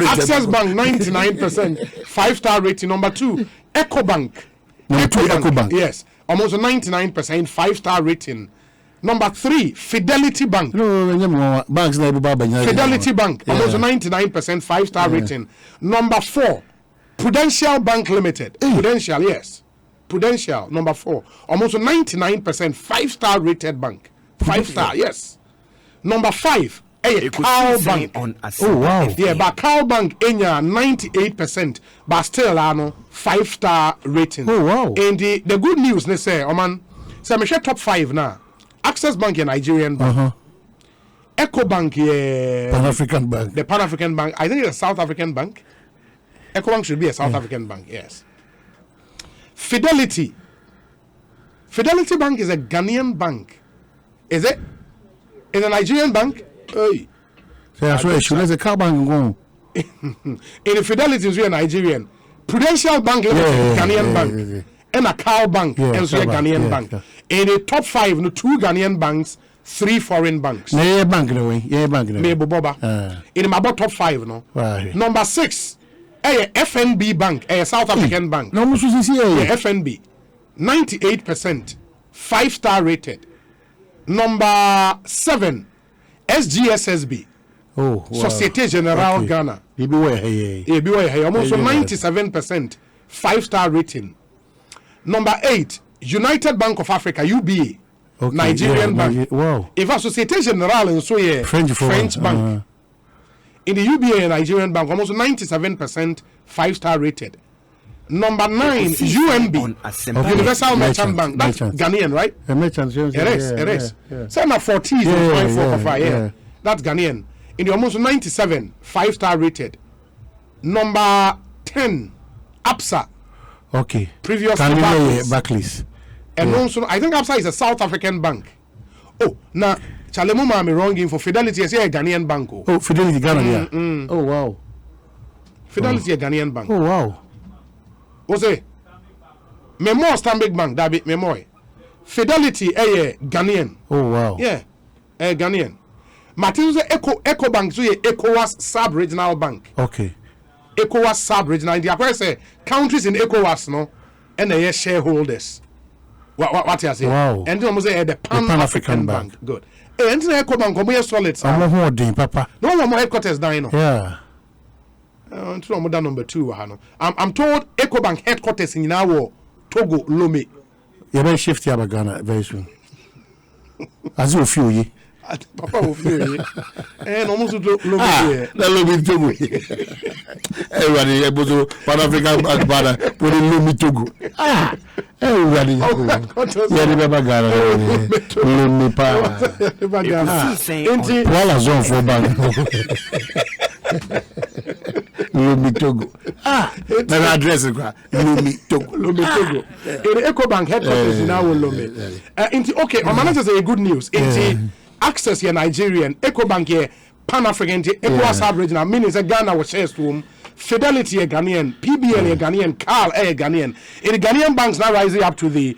Access Bank 99%, 5-star rating. Number 2, Ecobank. Ecobank. Yes, almost 99%, 5-star rating. Number 3, Fidelity Bank. Fidelity Bank, almost 99%, 5-star rating. Number 4, Prudential Bank Limited. Prudential, yes. Prudential, number 4, almost 99%, 5-star rated bank. 5-star, yes. Number 5, Cow Bank. Oh wow. Yeah, but Cow Bank enya 98%, but still 5-star rating. Oh wow. And the good news, they say, man, so I'm sure top 5 now. Access Bank, a Nigerian bank. Ecobank, Pan-African Bank. The Pan-African Bank. I think it's a South African bank. Ecobank should be a South African bank, yes. Fidelity Bank is a Ghanaian bank. Is it? Is a Nigerian bank? Hey. So a car bank go. In Fidelity is a Nigerian. Prudential Bank Limited, Ghanaian Bank, and a Cal Bank, and so a Ghanaian Bank. In the top 5, no 2 Ghanaian banks, 3 foreign banks. Yeah, bank no way. Yeah, bank no. Maybe Boba. In my top 5, no. Right. Number 6, a FNB Bank, a South African bank. No, much is here. FNB, 98%, 5-star rated. Number 7, SGSSB. Oh, wow. Société Générale Ghana. Almost 97%, 5-star rating. Number 8, United Bank of Africa, UBA, Nigerian bank. Wow. If a Société Générale and so yeah, French bank. In the UBA Nigerian bank, almost 97%, 5-star rated. Number 9, UNB, Universal Merchant Bank. That's Ghanaian, right? Merchant, it is. Same at 40, yeah. That's Ghanaian. In the almost 97, 5-star rated. Number 10, APSA. Okay. Previously Barclays. And also, I think APSA is a South African bank. Oh, now, Chalemo I'm wrong for Fidelity, I say a Ghanaian bank. Oh, Fidelity Ghana. Oh, wow. Fidelity a Ghanaian bank. Oh, wow. What's it? Memo Stanbic Bank, David Memoy. Fidelity a Ghanaian. Oh, wow. Yeah, a Ghanaian. Martin's Eco Bank, so ECOWAS sub-regional bank. Okay. ECOWAS sub-regional. The say countries in ECOWAS, no, and they shareholders. What you say? Wow. And almost say the Pan-African Bank. Good. And the Eco Bank, we are solid. I'm more doing, Papa. No more headquarters down. Yeah. Number 2. I'm told EcoBank headquarters in our Togo, Lomé. You may shift here Ghana very soon. As you feel ye. Papa will feel ye. And almost Lomé. Lomé Togo. Everybody able to Pan African Bank banner put in Lomé Togo. Everybody. Yeah, remember Ghana. Lomé Pa. Wala zone for bank. Lomé Togo. Then address it. Lomé Togo. In the EcoBank headquarters in our Lomé. Okay, my manager say good news. Access here Nigerian EcoBank here Pan-African ECOWAS sub-regional means Ghana was shares to them. Fidelity a Ghanaian, PBL a Ghanaian, Cal a Ghanaian. In the Ghanaian banks now rising up to the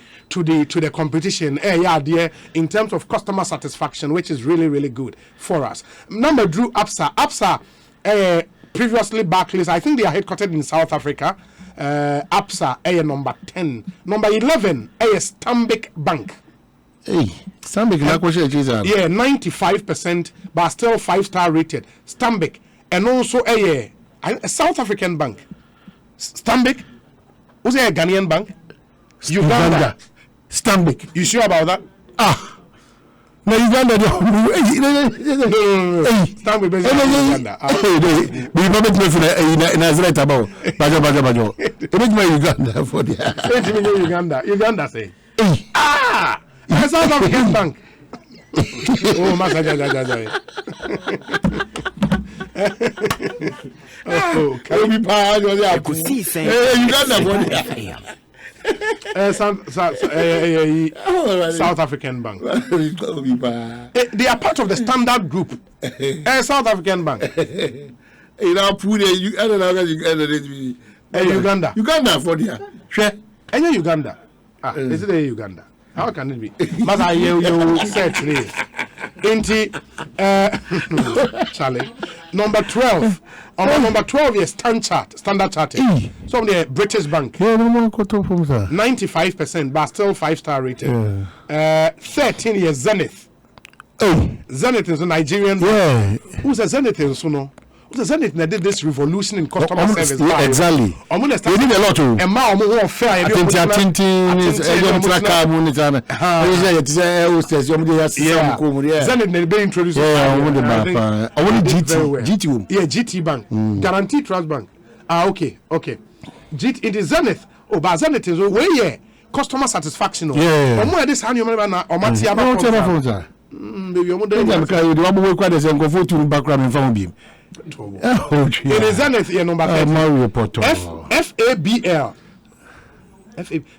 competition. In terms of customer satisfaction, which is really really good for us. Number Drew APSA. Previously Barclays, I think they are headquartered in South Africa. APSA number 10. Number 11 Stanbic Bank. Hey, Stanbic yeah, 95%, but still 5-star rated. Stanbic, and also a South African bank. Stanbic, who's a Ghanaian bank? Uganda. Stanbic. You sure about that? No, Uganda. Stanbic based in Uganda. We probably in Nazareth about Bajo. Uganda for the Uganda say. South African bank. Oh, Master. Ekosiisen. South African bank. They are part of the Standard Group. South African bank. Uganda. Uganda for the Any Uganda. Is it a Uganda? How can it be? Masa you search me. Charlie. Number 12. Number 12 is Standard Chartered. Some of the British bank. 95%, but still 5-star rated. 13 years Zenith. Zenith is a Nigerian bank. Who's a Zenith in Suno? Zenith did this revolution in customer service. Exactly. We need a lot of. And now I'm fair. Zenith they introduced. GT. Yeah, GT Bank. Guaranteed Trust Bank. Okay. GT it is Zenith. Oh, but Zenith is where yeah customer satisfaction. Yeah. Omo this hand you remember or Matia. Baby, omo dey. It is Zenith here number 30. FABL.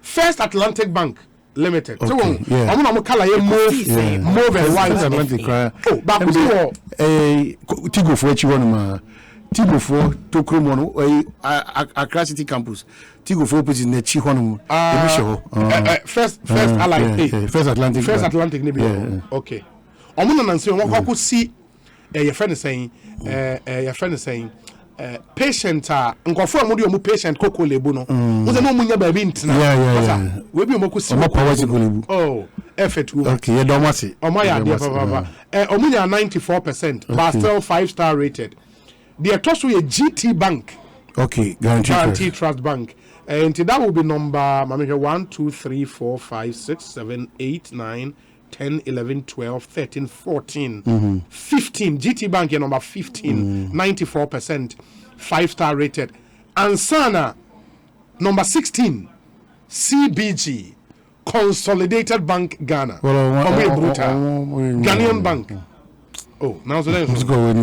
First Atlantic Bank Limited. So I'm gonna call you move and white. Oh, back to Tigo for what you want Tigo for Tokromono, Accra City Campus. Tigo for opposite in the Chihonum. First Atlantic. First Atlantic. First Atlantic. Okay. I'm going to say, what could see your friend is saying, patient nkofo amudi omu patient koko lebu no wo se no munya ba bi ntina we bi omoku si oh effort okay you don't want it omoya dia papa omunya 94% but still 5-star rated the toss we GT Bank okay guarantee trust bank and that will be number 1 2 3 4 5 6 7 8 9 10, 11, 12, 13, 14, 15. GT Bank, number 15, 94%, 5-star rated. Ansana, number 16, CBG, Consolidated Bank Ghana. Ghanaian Bank. Oh, now so let's go.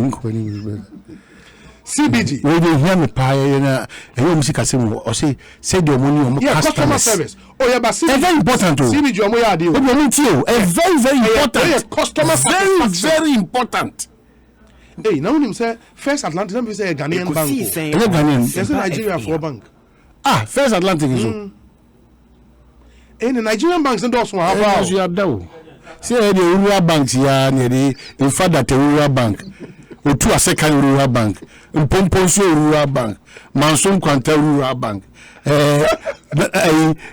CBG. We dey hear me pie na e music asem o say the money o customer service. Oh yeah, but CBG very important. CBG o mo ya dey o. Very important. Customer service very important. Hey, now him say First Atlantic let me say Ghanaian bank. There's a Nigeria for bank. First Atlantic is so. The Nigerian banks don't also have you have that. Say the rural banks here near the in fact that the rural bank to a second rural bank, Mpomponso rural bank, Manson Quanta rural bank,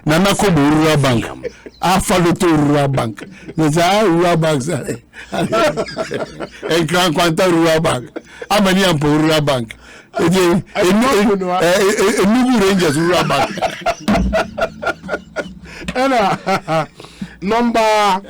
Nanakobo rural bank, Afaloto rural bank. There's a rural banks and Grand Quanta rural bank. How many ample rural bank? A new Rangers rural bank. Number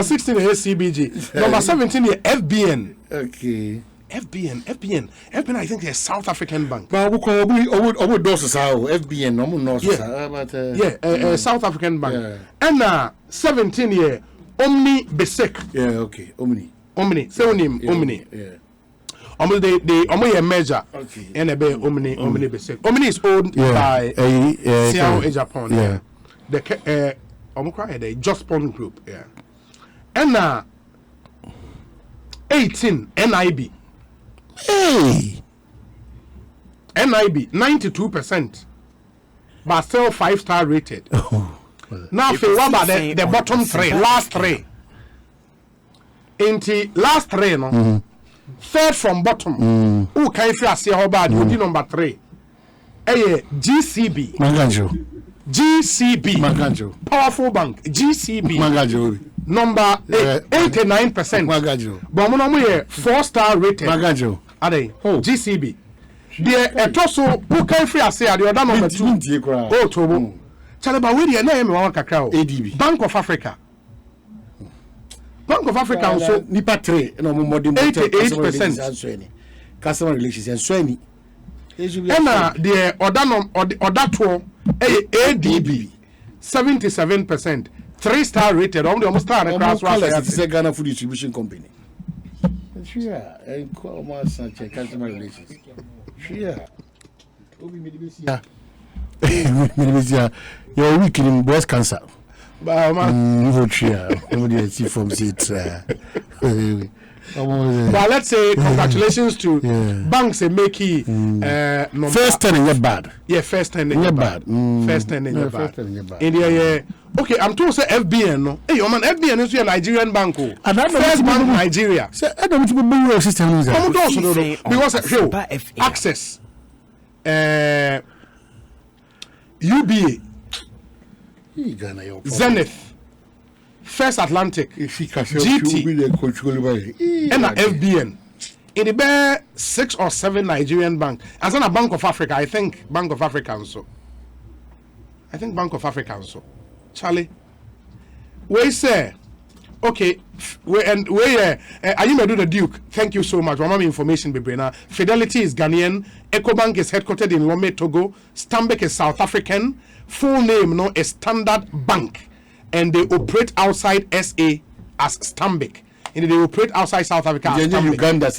16 is CBG. Number 17 is FBN. Okay. FBN, I think is South African bank. But we FBN, South African bank. Yeah. And 17 year Omni Besek. Yeah, okay. Omni. Pseudonym Omni. Yeah. They Omni measure. Okay. And a Omni Besek. Omni is owned by Seattle Japan. Yeah. The Just Pond Group. Yeah. And 18 NIB. Hey, NIB 92%, but still 5-star rated. Now, what about the bottom three, last three? Last three, no. Third from bottom. Who can you say how bad? You do number 3. GCB. Maganjo. GCB. Maganjo. Powerful bank. GCB. Maganjo. Number 89%. Maganjo. But we 4-star rated. Maganjo. GCB. The etoso who can free say the other number 2. Oh, Tobo. Chalaba we the name one kakao. ADB. Bank of Africa. Bank of Africa also nipa 3 no more than 88%. Customer relations and so any. And the other two ADB 77%. 3-star rated. Almost star across Ghana Food Distribution Company. Sure, and commerce and customer relations. Sure. You're weak in breast cancer. But let's say congratulations to banks and make first 10 in your bad. Yeah, first 10 in your bad. First 10 in your bad. India, okay, I'm told say FBN no. Hey, man, FBN is a Nigerian bank. First Bank Nigeria. I don't want to system. Because access. UBA. Zenith. First Atlantic. GT. And FBN. In the bare 6 or 7 Nigerian bank. And then a Bank of Africa. I think Bank of Africa also. Charlie, we say, okay, are you may do the Duke? Thank you so much. Mama information be brainer. Fidelity is Ghanaian. Ecobank is headquartered in Lome, Togo. Stanbic is South African. Full name no is Standard Bank, and they operate outside SA as Stanbic. And they operate outside South Africa as Uganda,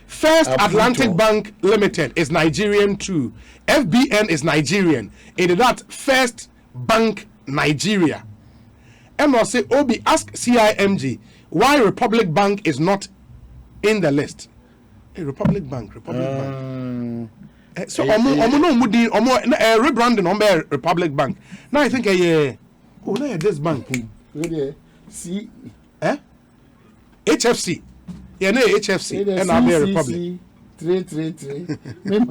First Atlantic Bank Limited is Nigerian too. FBN is Nigerian. In that First Bank Nigeria. And I'll say, ask CIMG why Republic Bank is not in the list. Republic Bank. So rebranding on Republic Bank. Now I think this bank. See, HFC. Yeah, no HFC and I'll be a Republic. 333. Let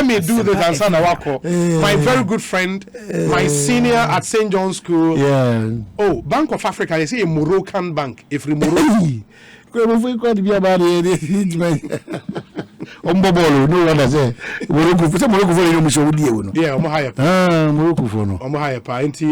me do this and Sanawako. My very good friend, my senior at St. John's School. Yeah. Oh, Bank of Africa, they say a Moroccan bank. If Moroccan. No one has a Morocco for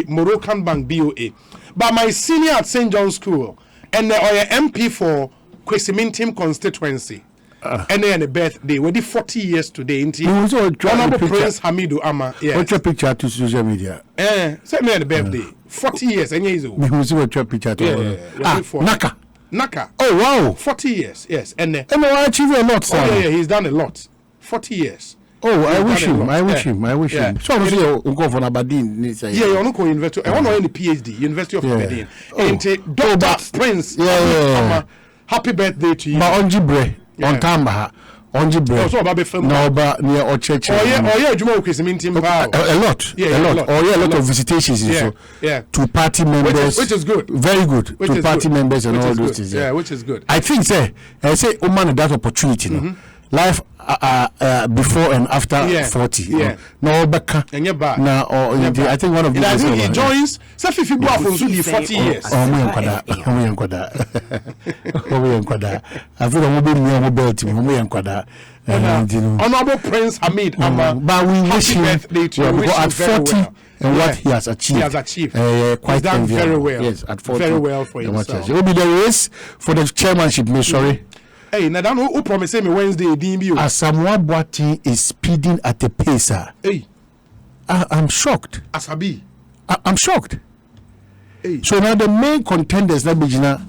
Moroccan bank BOA. But my senior at St. John's School and the MP for Kwesimintim constituency. And then a birthday. We're 40 years today. Honorable Prince Hamidu Ama. Yes. What's your picture to social media? Say me the birthday. 40 years. And years old. What's your picture to Naka. Oh wow. 40 years. Yes. And I achieve a lot, sir. Oh yeah, he's done a lot. 40 years. Oh, I wish him. I wish him. So I'm saying go for Aberdeen. Yeah, you want to university. I want to any PhD, University of Aberdeen. And Dr. Prince. Yeah. Happy birthday to you. Ma onjibre on tamba. Onjibre. So about film. No, but near Ocheche. Oh yeah, Jumo Kwesimintim. A lot. A lot of visitations. Yeah. To party members. Which is good. Very good. To party members and all those things. Yeah, which is good. I think I say man that opportunity. Life before and after 40. Yeah. No baka. And you're back. Now, I think one of these. I think he joins. So if you go from 40 years. Oh, me enkwada. I feel I'm moving near mobile team. Me enkwada. Honorable Prince Hamid Amma. But we wish him at 40 and what he has achieved. He has achieved. Quite done very well. Yes, at 40. Very well for himself. It will be the race for the chairmanship. Sorry. Hey, now who promised me Wednesday? Asamoah Boateng is speeding at a pace. Hey, I'm shocked. Asabi, I'm shocked. Hey. So now the main contenders that Bijina,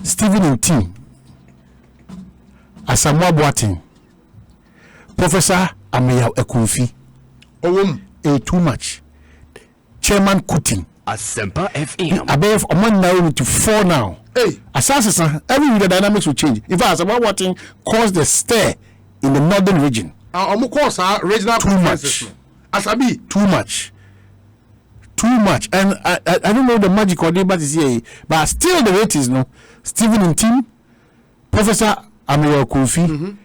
Stephen and team, Asamoah Boateng, Professor Ameya Ekunfi. Too much. Chairman Kutin. Asempa FM. Above a man now to 4 now. Hey, Assassin, every week the dynamics will change. In fact, Asamoah Boateng caused the stir in the northern region. Regional too much. Asabi, too much. And I don't know the magic or but is here, but still the rate is no. Stephen and team, Professor Ameya Ekunfi,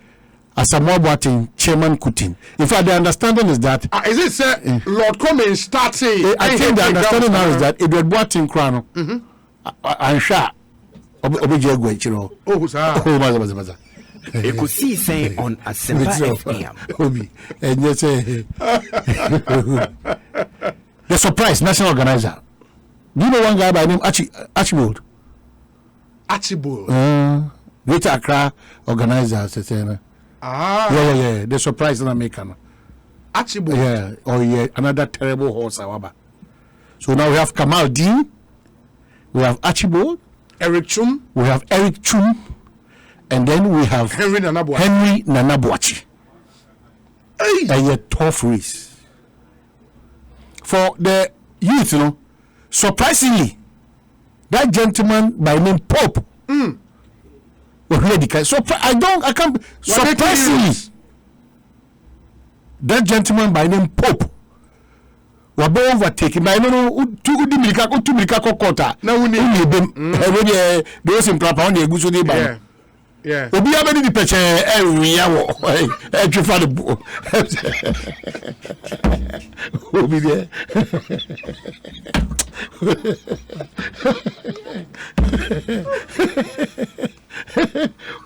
Asamoah Boateng, Chairman Kutin. In fact, the understanding is that is it sir Lord Coleman starting? I think the understanding now is that Edward Boateng Crown and Sha Obijegwe, oh, sir. Maza. Ekosiisen on Asempa FM. And you say the surprise national organizer. Do you know one guy by the name Archibald? Greater Accra organizer. Yeah. The surprise in America. Archibald. Yeah. Another terrible horse. So now we have Kamal Dean. We have Archibald. Eric Chum. We have Eric Chum. And then we have Henry Nanabuachi. A tough race. For the youth, surprisingly, that gentleman by name Pope. Surprisingly, that gentleman by name Pope was overtaken by two quarter. Now we need those in Prapa on the Gusudi by. Yeah. Obi abedi di peche every yawo. Twifa the bo. Obi there.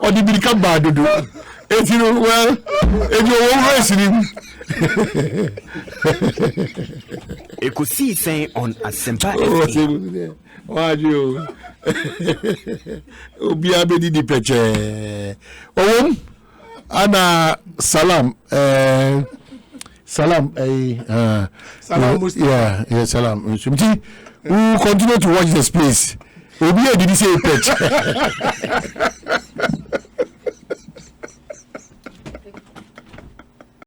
O di bi kan ba dodo. If you well, if you always him. Ekosiisen on Asempa FM. Wajo. Obi abedi di peche. Ana salam. Salam. Salam Mustafa. Yeah, salam. We continue to watch the space. Obi did say peche.